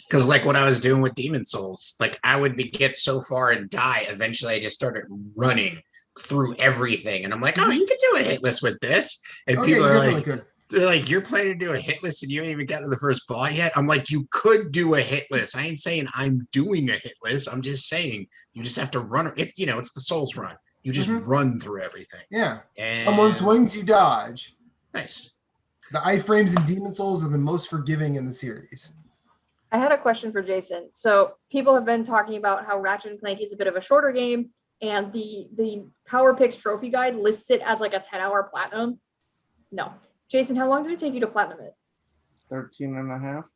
Because like what I was doing with Demon Souls, like I would get so far and die. Eventually, I just started running through everything, and I'm like, oh, you could do a hit list with this, and people are like. They're like, you're planning to do a hit list and you ain't even got to the first boss yet? I'm like, you could do a hit list. I ain't saying I'm doing a hit list. I'm just saying you just have to run. It's it's the Souls run. You just run through everything. Yeah. And someone swings, you dodge. Nice. The iframes in Demon Souls are the most forgiving in the series. I had a question for Jason. So people have been talking about how Ratchet and Clank is a bit of a shorter game, and the Power Picks trophy guide lists it as like a 10-hour platinum. No. Jason, how long did it take you to platinum it? 13 and a half.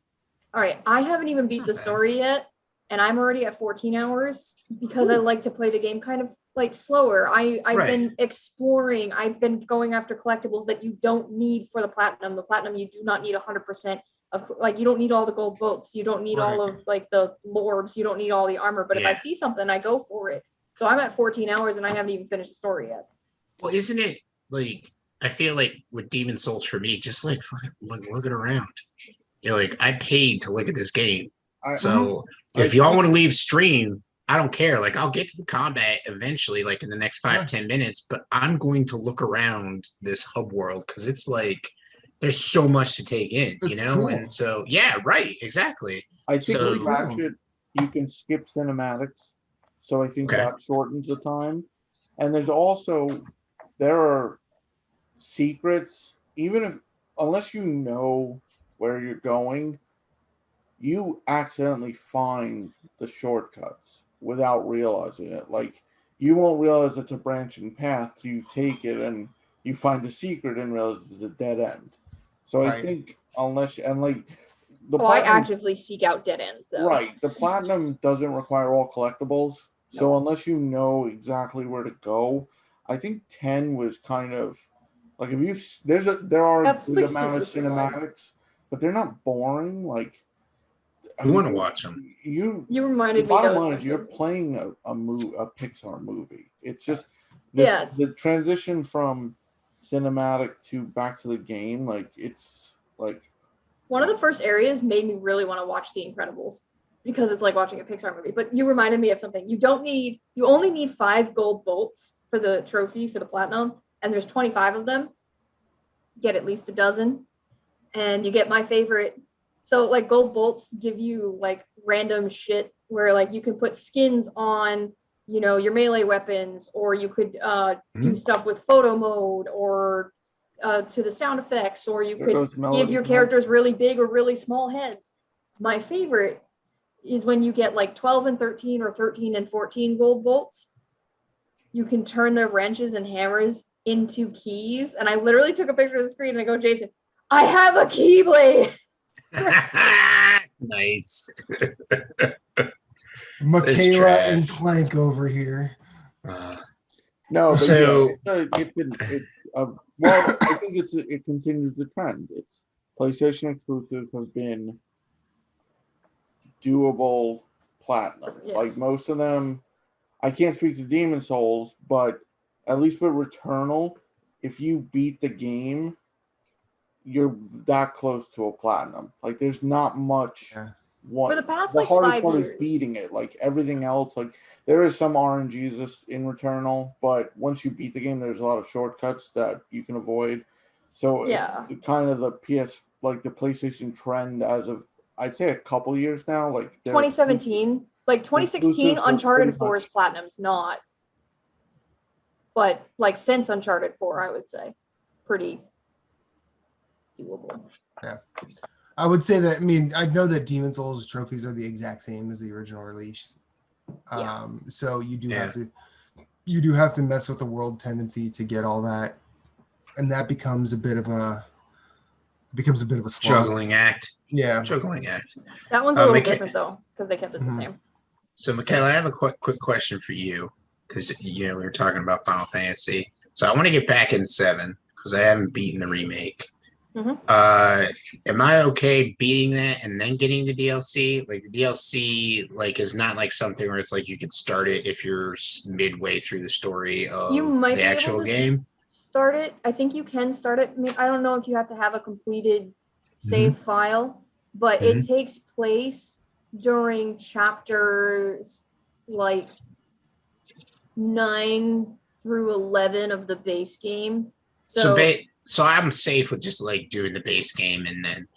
All right. I haven't even beat the story yet, and I'm already at 14 hours because I like to play the game kind of like slower. I've been exploring. I've been going after collectibles that you don't need for the platinum. The platinum, you do not need 100% of, like, you don't need all the gold bolts. You don't need all of like the lorbs. You don't need all the armor. But if I see something, I go for it. So I'm at 14 hours and I haven't even finished the story yet. Well, isn't it like, I feel like with Demon Souls for me, just like looking around. Like I paid to look at this game. So if y'all want to leave stream, I don't care. Like I'll get to the combat eventually, like in the next 5-10 minutes, but I'm going to look around this hub world because it's like there's so much to take in, Cool. And so exactly. I think with Ratchet, you can skip cinematics. So I think that shortens the time. And there are secrets, unless you know where you're going, you accidentally find the shortcuts without realizing it. Like you won't realize it's a branching path till you take it and you find the secret and realize it's a dead end. So I think I actively seek out dead ends though. Right. The platinum doesn't require all collectibles. So unless you know exactly where to go, I think 10 was kind of like there are a good amount of cinematics, but they're not boring. Like you want to watch them. You reminded me. Bottom line is you're playing a Pixar movie. It's just the transition from cinematic to back to the game. Like it's like one of the first areas made me really want to watch The Incredibles because it's like watching a Pixar movie. But you reminded me of something. You only need 5 gold bolts for the trophy for the platinum, and there's 25 of them. Get at least a dozen, and you get my favorite. So like gold bolts give you like random shit where like you can put skins on, your melee weapons, or you could do stuff with photo mode or to the sound effects, or you could give your characters really big or really small heads. My favorite is when you get like 12 and 13 or 13 and 14 gold bolts. You can turn the wrenches and hammers into keys. And I literally took a picture of the screen and I go, Jason, I have a keyblade. Nice. Michaela and Clank over here. No, but so I think it continues the trend. It's PlayStation exclusives have been doable platinum. Yes. Like most of them, I can't speak to Demon Souls, but at least with Returnal, if you beat the game, you're that close to a platinum. Like there's not much. For the past the like hardest 5 part years. is beating it. Like everything else, like there is some RNGs in Returnal, but once you beat the game, there's a lot of shortcuts that you can avoid. So it's kind of the PlayStation trend as of I'd say a couple years now. Like 2017, like 2016, Uncharted 4 is platinum's not. But like since Uncharted 4, I would say pretty doable. I would say that. I mean, I know that Demon Souls trophies are the exact same as the original release. Yeah. So you do have to mess with the world tendency to get all that, and that becomes a bit of a slog. Struggling act. Yeah. Struggling act. That one's a little different though, because they kept it the Mhm. same. So, Michaela, I have a quick question for you because we were talking about Final Fantasy. So, I want to get back in 7 because I haven't beaten the remake. Mhm. Am I okay beating that and then getting the DLC? Like the DLC, is not like something where it's like you could start it if you're midway through the story of You might the be actual able to game. start it. I think you can start it. I mean, I don't know if you have to have a completed save file, but it takes place during chapters 9 through 11 of the base game. So I'm safe with just doing the base game and then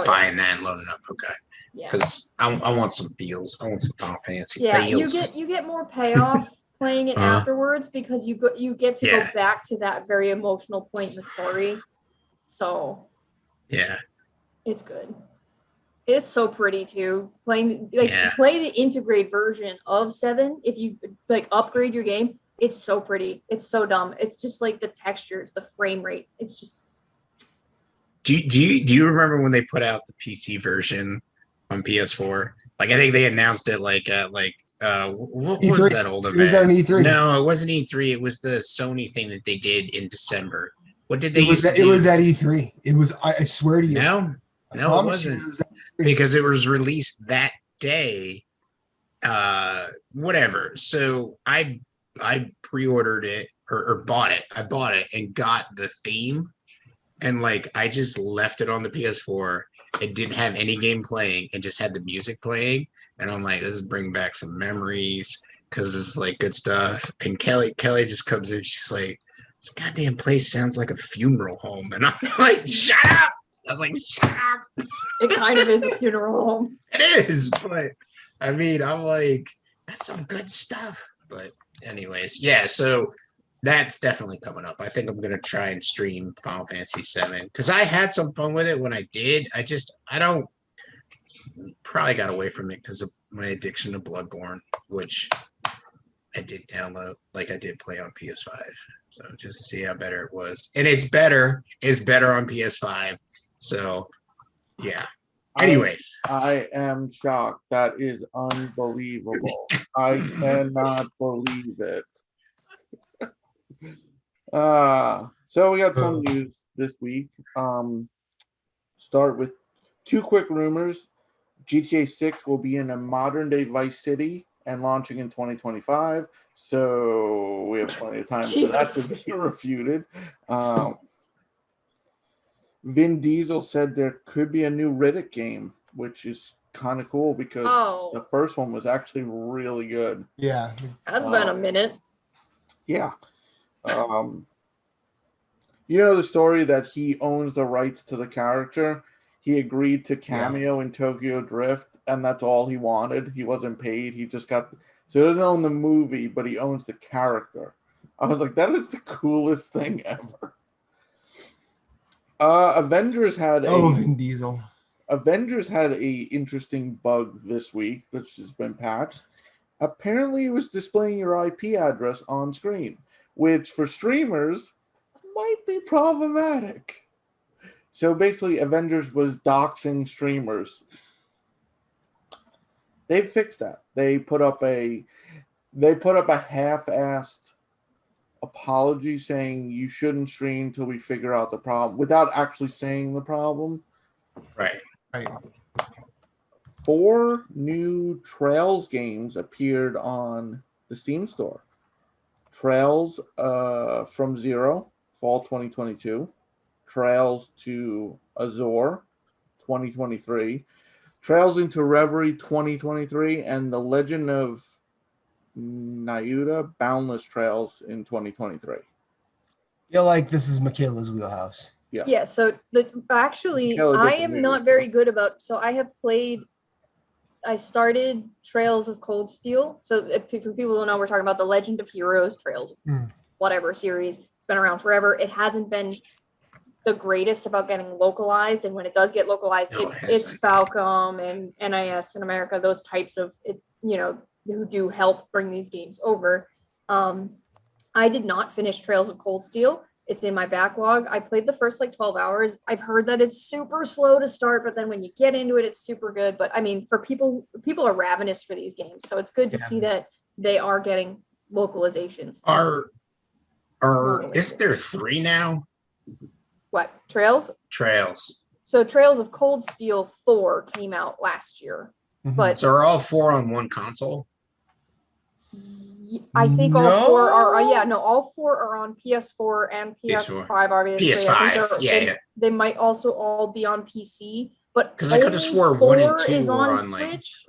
buying that and loading up. Okay. Yeah. Because I want some feels. I want some Final Fantasy Yeah, feels. you get more payoff playing it afterwards because you get to go back to that very emotional point in the story. So yeah, it's good. It's so pretty too. Play the integrate version of 7. If you upgrade your game, it's so pretty. It's so dumb. It's just like the textures, the frame rate. It's just. Do you remember when they put out the PC version on PS4? I think they announced it what E3. was that old event? It was on E3. No, it wasn't E3. It was the Sony thing that they did in December. What did they It was at E3. It was. I swear to you. No, it wasn't. Because it was released that day. Whatever. So I pre-ordered it or bought it. I bought it and got the theme, and I just left it on the PS4. It didn't have any game playing. It just had the music playing, and I'm like, this is bringing back some memories because it's good stuff. And Kelly just comes in. She's like, this goddamn place sounds like a funeral home, and I'm like, shut up. I was like, shut up. It kind of is a funeral home. It is, but I mean, I'm like, that's some good stuff. But anyways, yeah, so that's definitely coming up. I think I'm gonna try and stream Final Fantasy VII because I had some fun with it when I did. I don't probably got away from it because of my addiction to Bloodborne, which I did download, I did play on PS5. So just to see how better it was. And it's better on PS5. So yeah. Anyways. I am shocked. That is unbelievable. I cannot believe it. So we got some news this week. Start with 2 quick rumors. GTA 6 will be in a modern day Vice City and launching in 2025. So we have plenty of time for that to be refuted. Vin Diesel said there could be a new Riddick game, which is kind of cool because the first one was actually really good. Yeah. That's been a minute. Yeah. You know the story that he owns the rights to the character? He agreed to cameo in Tokyo Drift, and that's all he wanted. He wasn't paid. He just got... So he doesn't own the movie, but he owns the character. I was like, that is the coolest thing ever. Avengers had Vin Diesel. Avengers had a interesting bug this week that's just been patched. Apparently, it was displaying your IP address on screen, which for streamers might be problematic. So basically, Avengers was doxing streamers. They fixed that. They put up a half-assed apology saying you shouldn't stream till we figure out the problem without actually saying the problem. Right. 4 new Trails games appeared on the Steam store. Trails from Zero, fall 2022. Trails to Azure, 2023. Trails into Reverie, 2023. And The Legend of Nayuta, Boundless Trails in 2023. This is Michaela's wheelhouse. Yeah, so actually, I am not very good about... So I started Trails of Cold Steel. So for people who don't know, we're talking about the Legend of Heroes, Trails of whatever series. It's been around forever. It hasn't been the greatest about getting localized, and when it does get localized, No, it's Falcom and NIS in America, those types of it's who do help bring these games over. I did not finish Trails of Cold Steel. It's in my backlog. I played the first like 12 hours. I've heard that it's super slow to start, but then when you get into it, it's super good. But I mean, for people are ravenous for these games, so it's good to see that they are getting localizations. Is there 3 now? What, Trails? Trails. So Trails of Cold Steel 4 came out last year, but So are all 4 on one console? I think all No. 4 are all 4 are on PS4 and PS5 obviously. PS5, I think yeah. they might also all be on PC, but Because I could have swore 1 and 2 is were on on like Switch.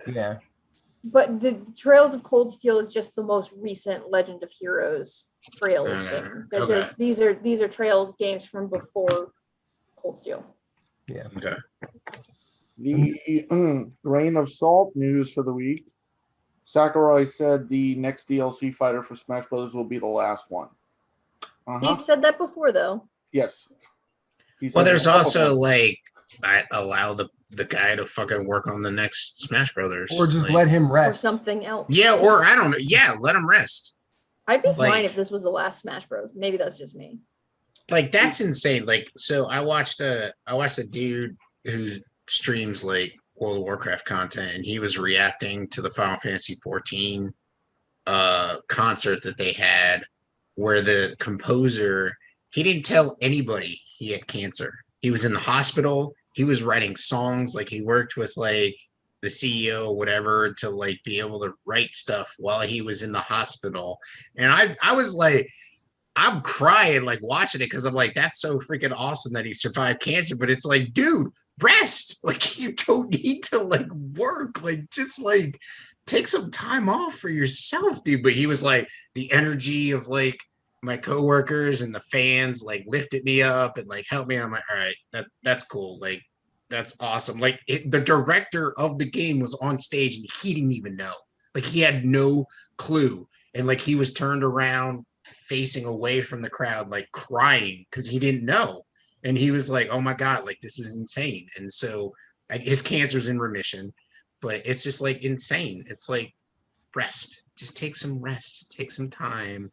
Yeah. But the Trails of Cold Steel is just the most recent Legend of Heroes Trails game. Okay. These are Trails games from before Cold Steel. Yeah. Okay. The Grain of Salt news for the week. Sakurai said the next DLC fighter for Smash Brothers will be the last one. He said that before, though. Yes. Well, there's also like I allow the guy to fucking work on the next Smash Brothers, Or just like, let him Or rest. something else. Yeah, or I don't know. Yeah, let him rest. I'd be like- fine if this was the last Smash Bros. Maybe that's just me. Like that's insane. Like so, I watched a dude who streams like World of Warcraft content, and he was reacting to the Final Fantasy 14 concert that they had, where the composer he didn't tell anybody he had cancer. He was in the hospital. He was writing songs. Like he worked with like the CEO or whatever to like be able to write stuff while he was in the hospital. And I was like, I'm crying like watching it because I'm like, that's so freaking awesome that he survived cancer. But it's like, dude, rest. Like you don't need to like work. Like just like take some time off for yourself, dude. But he was like, the energy of like my coworkers and the fans like lifted me up and like helped me. I'm like, all right, that's cool. Like that's awesome. Like the director of the game was on stage and he didn't even know. Like he had no clue. And like he was turned around facing away from the crowd, like crying because he didn't know. And he was like, oh my God, like this is insane. And so like, his cancer's in remission, but it's just like insane. It's like rest. Just take some rest, take some time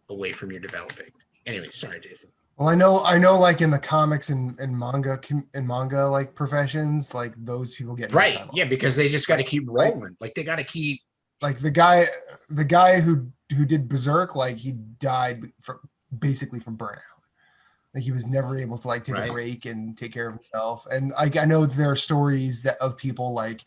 away from your developing. Anyway, sorry, Jason. Well, I know, like in the comics and manga like professions, like those people get no Right. time off. Yeah, because they just got to keep rolling. Like they got to keep. Like the guy who did Berserk, like he died basically from burnout. Like he was never able to like take a break and take care of himself. And I know there are stories of people like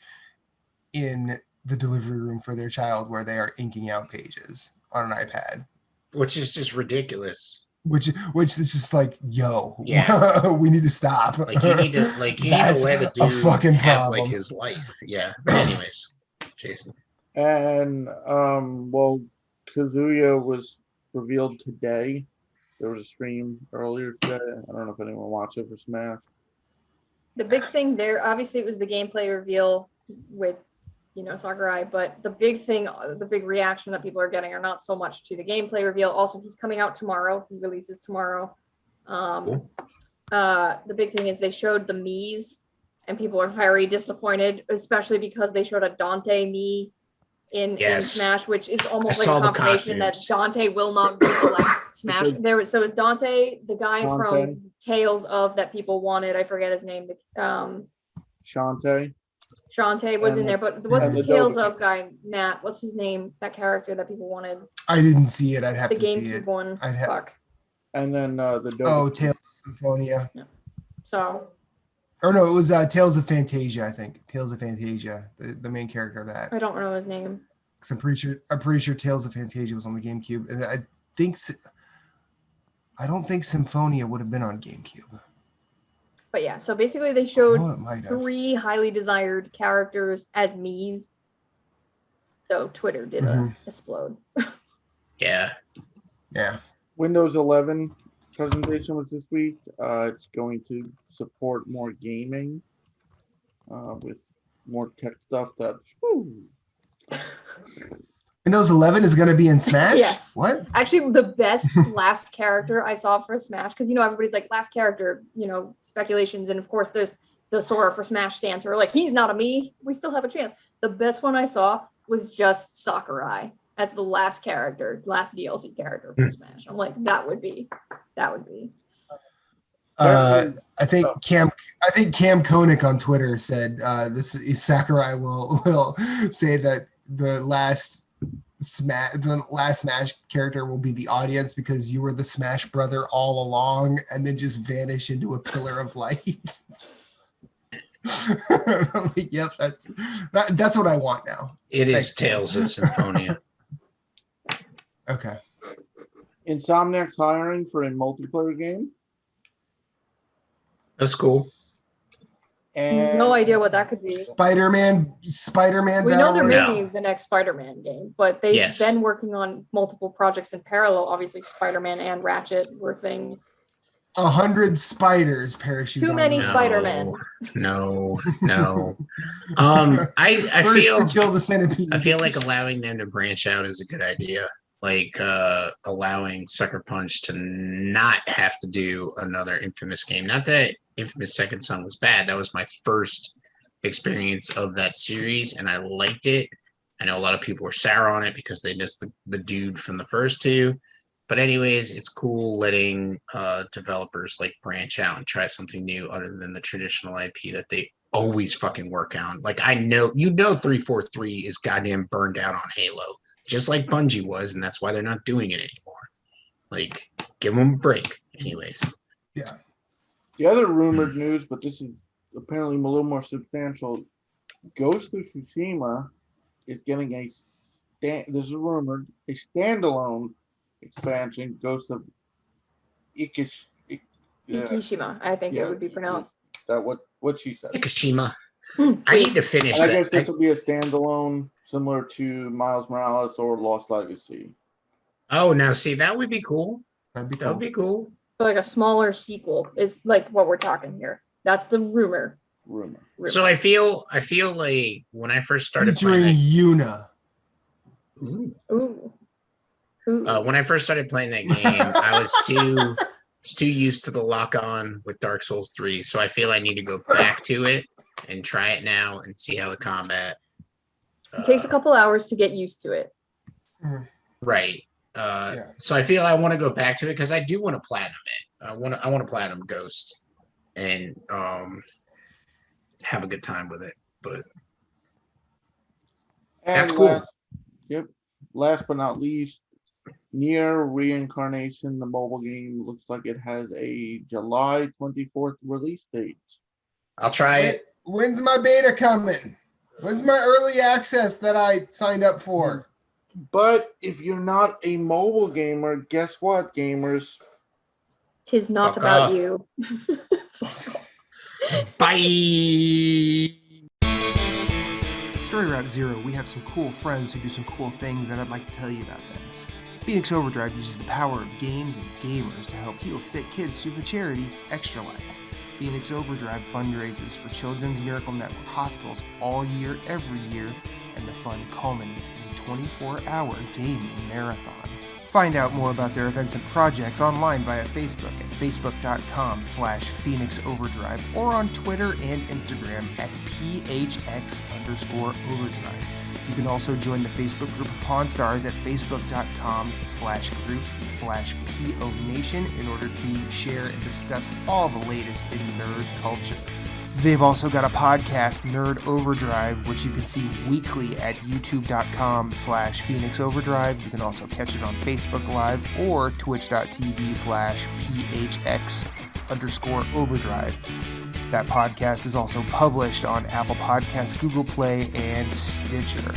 in the delivery room for their child where they are inking out pages on an iPad, Which is just ridiculous. Which is just like, yo, yeah, we need to stop. Like you need to let a dude fucking have problem. like his life. Yeah. But anyways, Jason. And well, Kazuya was revealed today. There was a stream earlier today. I don't know if anyone watched it for Smash. The big thing there, obviously, it was the gameplay reveal with, Sakurai. But the big thing, the big reaction that people are getting are not so much to the gameplay reveal. Also, he's coming out tomorrow. He releases tomorrow. Cool. The big thing is they showed the Miis, and people are very disappointed, especially because they showed a Dante Mii in Smash, which is almost like a confirmation that Dante will not be the last Smash. So it's Dante, the guy from Tales of that people wanted. I forget his name. Shantae was in there, but what's the Tales of guy? Nat, what's his name? That character that people wanted. I didn't see it. I'd have to see it. The GameCube one. Fuck. And then the Tales of Symphonia. Yeah. So. Or no, it was Tales of Fantasia, I think. Tales of Fantasia, the main character of that. I don't know his name. Because I'm pretty sure Tales of Fantasia was on the GameCube. And I don't think Symphonia would have been on GameCube. But yeah, so basically they showed 3 highly desired characters as Miis. So Twitter did explode. Yeah. Windows 11 presentation was this week. It's going to support more gaming with more tech stuff that Windows 11 is going to be in Smash? Yes. What? Actually, the best last character I saw for Smash, because everybody's like last character, speculations, and of course there's the Sora for Smash stance where like he's not a me, we still have a chance. The best one I saw was just Sakurai as the last DLC character for Smash. I'm like, that would be. I think Cam Koenig on Twitter said this is Sakurai will say that the last Smash character will be the audience because you were the Smash brother all along, and then just vanish into a pillar of light. I'm like, yep, that's what I want now. It is Tales of Symphonia. Okay. Insomniac's hiring for a multiplayer game. That's cool. And No idea what that could be. Spider-Man. We know Battle they're Royale. making the next Spider-Man game, but they've been working on multiple projects in parallel. Obviously, Spider-Man and Ratchet were things. 100 spiders parachute. Too many on Spider-Men. No. I First feel to kill the centipede. I feel like allowing them to branch out is a good idea. Like allowing Sucker Punch to not have to do another Infamous game. Not that Infamous Second Son was bad. That was my first experience of that series, and I liked it. I know a lot of people were sour on it because they missed the dude from the first two. But anyways, it's cool letting developers like branch out and try something new other than the traditional IP that they always fucking work on. Like 343 is goddamn burned out on Halo, just like Bungie was, and that's why they're not doing it anymore. Like, give them a break. Anyways. Yeah. The other rumored news, but this is apparently a little more substantial. Ghost of Tsushima is getting this is rumored, a standalone expansion, Ghost of Ikishima, I think it would be pronounced. That what she said. Ikishima. I need to finish I that. guess this will be a standalone, similar to Miles Morales or Lost Legacy. Oh, now see, that would be cool. That'd be That would be cool. So like a smaller sequel is like what we're talking here. That's the rumor. So I feel like when I first started featuring playing Yuna. Ooh. When I first started playing that game, I was too used to the lock on with Dark Souls 3. So I feel I need to go back to it and try it now and see how the combat. It takes a couple hours to get used to it. Right. So I feel I want to go back to it because I do want to platinum it. I want to platinum Ghost and have a good time with it. But that's cool. Last but not least, Nier Reincarnation, the mobile game, looks like it has a July 24th release date. I'll try it. When's my beta coming? When's my early access that I signed up for? But if you're not a mobile gamer, guess what, gamers? 'Tis not Fuck about off. you. Bye. Story Route Zero, we have some cool friends who do some cool things, and I'd like to tell you about them. Phoenix Overdrive uses the power of games and gamers to help heal sick kids through the charity Extra Life. Phoenix Overdrive fundraises for Children's Miracle Network hospitals all year, every year, and the fund culminates in a 24-hour gaming marathon. Find out more about their events and projects online via Facebook at facebook.com/Phoenix Overdrive or on Twitter and Instagram at PHX_Overdrive. You can also join the Facebook group of Pawn Stars at facebook.com/groups/PO Nation in order to share and discuss all the latest in nerd culture. They've also got a podcast, Nerd Overdrive, which you can see weekly at youtube.com/Phoenix Overdrive. You can also catch it on Facebook Live or twitch.tv/PHX_Overdrive. That podcast is also published on Apple Podcasts, Google Play, and Stitcher.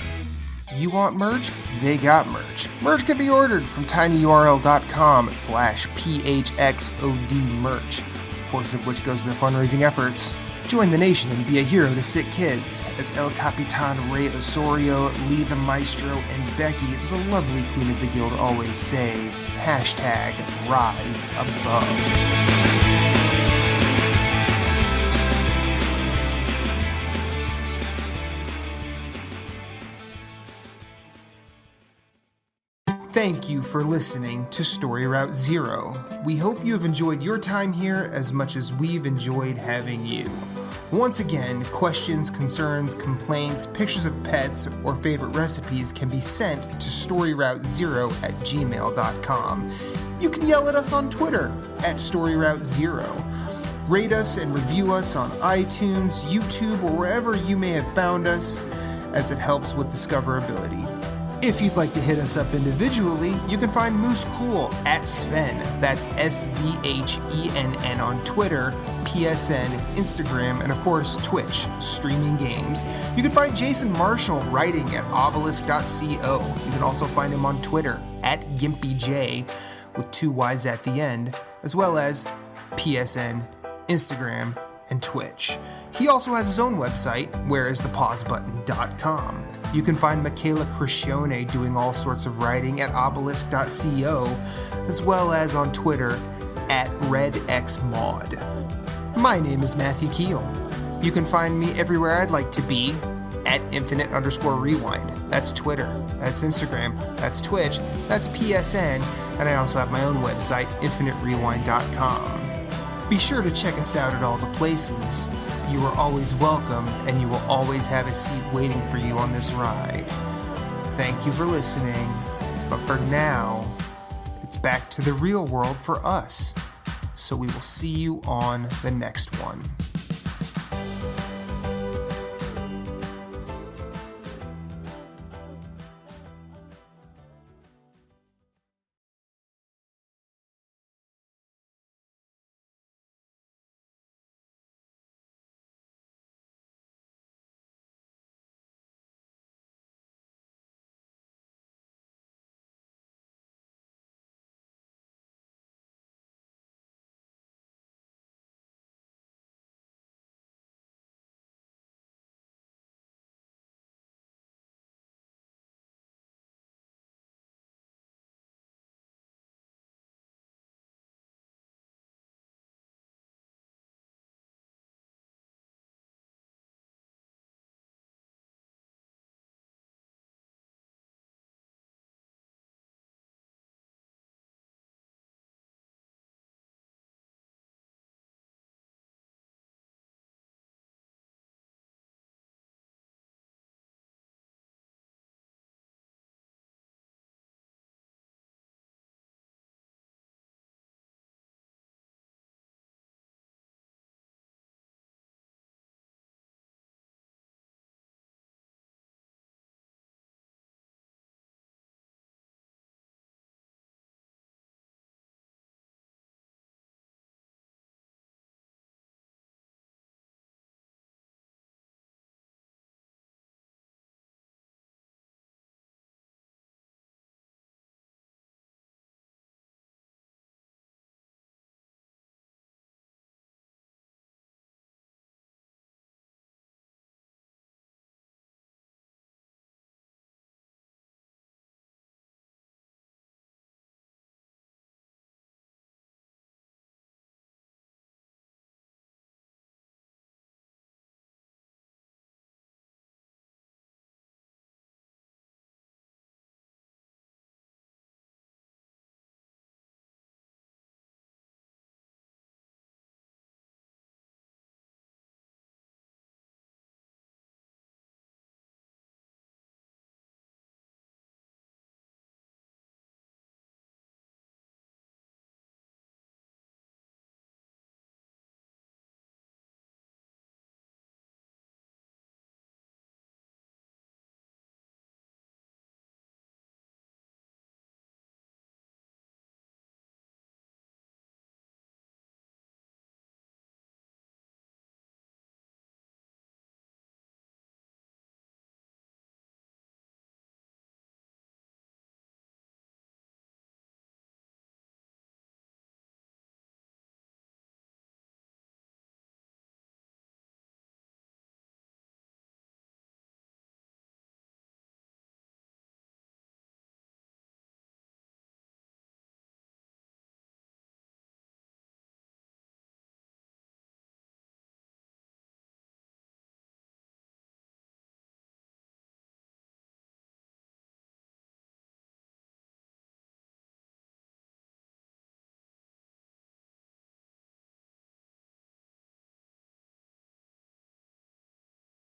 You want merch? They got merch. Merch can be ordered from tinyurl.com/PHXOD merch, a portion of which goes to their fundraising efforts. Join the nation and be a hero to sick kids, as El Capitan Rey Osorio, Lee the Maestro, and Becky, the lovely queen of the guild, always say, #Rise Above. Thank you for listening to Story Route Zero. We hope you have enjoyed your time here as much as we've enjoyed having you. Once again, questions, concerns, complaints, pictures of pets, or favorite recipes can be sent to storyroute0@gmail.com. You can yell at us on Twitter @StoryRoute0. Rate us and review us on iTunes, YouTube, or wherever you may have found us, as it helps with discoverability. If you'd like to hit us up individually, you can find Moose Cool @Sven, that's SVHENN on Twitter, PSN, Instagram, and of course Twitch, streaming games. You can find Jason Marshall writing at obelisk.co. You can also find him on Twitter @GimpyJ with 2 Y's at the end, as well as PSN, Instagram, and Twitch. He also has his own website, whereisthepausebutton.com. You can find Michaela Crescione doing all sorts of writing at obelisk.co, as well as on Twitter @RedXMaud. My name is Matthew Keel. You can find me everywhere I'd like to be @infinite_rewind. That's Twitter, that's Instagram, that's Twitch, that's PSN, and I also have my own website, infiniterewind.com. Be sure to check us out at all the places. You are always welcome, and you will always have a seat waiting for you on this ride. Thank you for listening, but for now, it's back to the real world for us. So we will see you on the next one.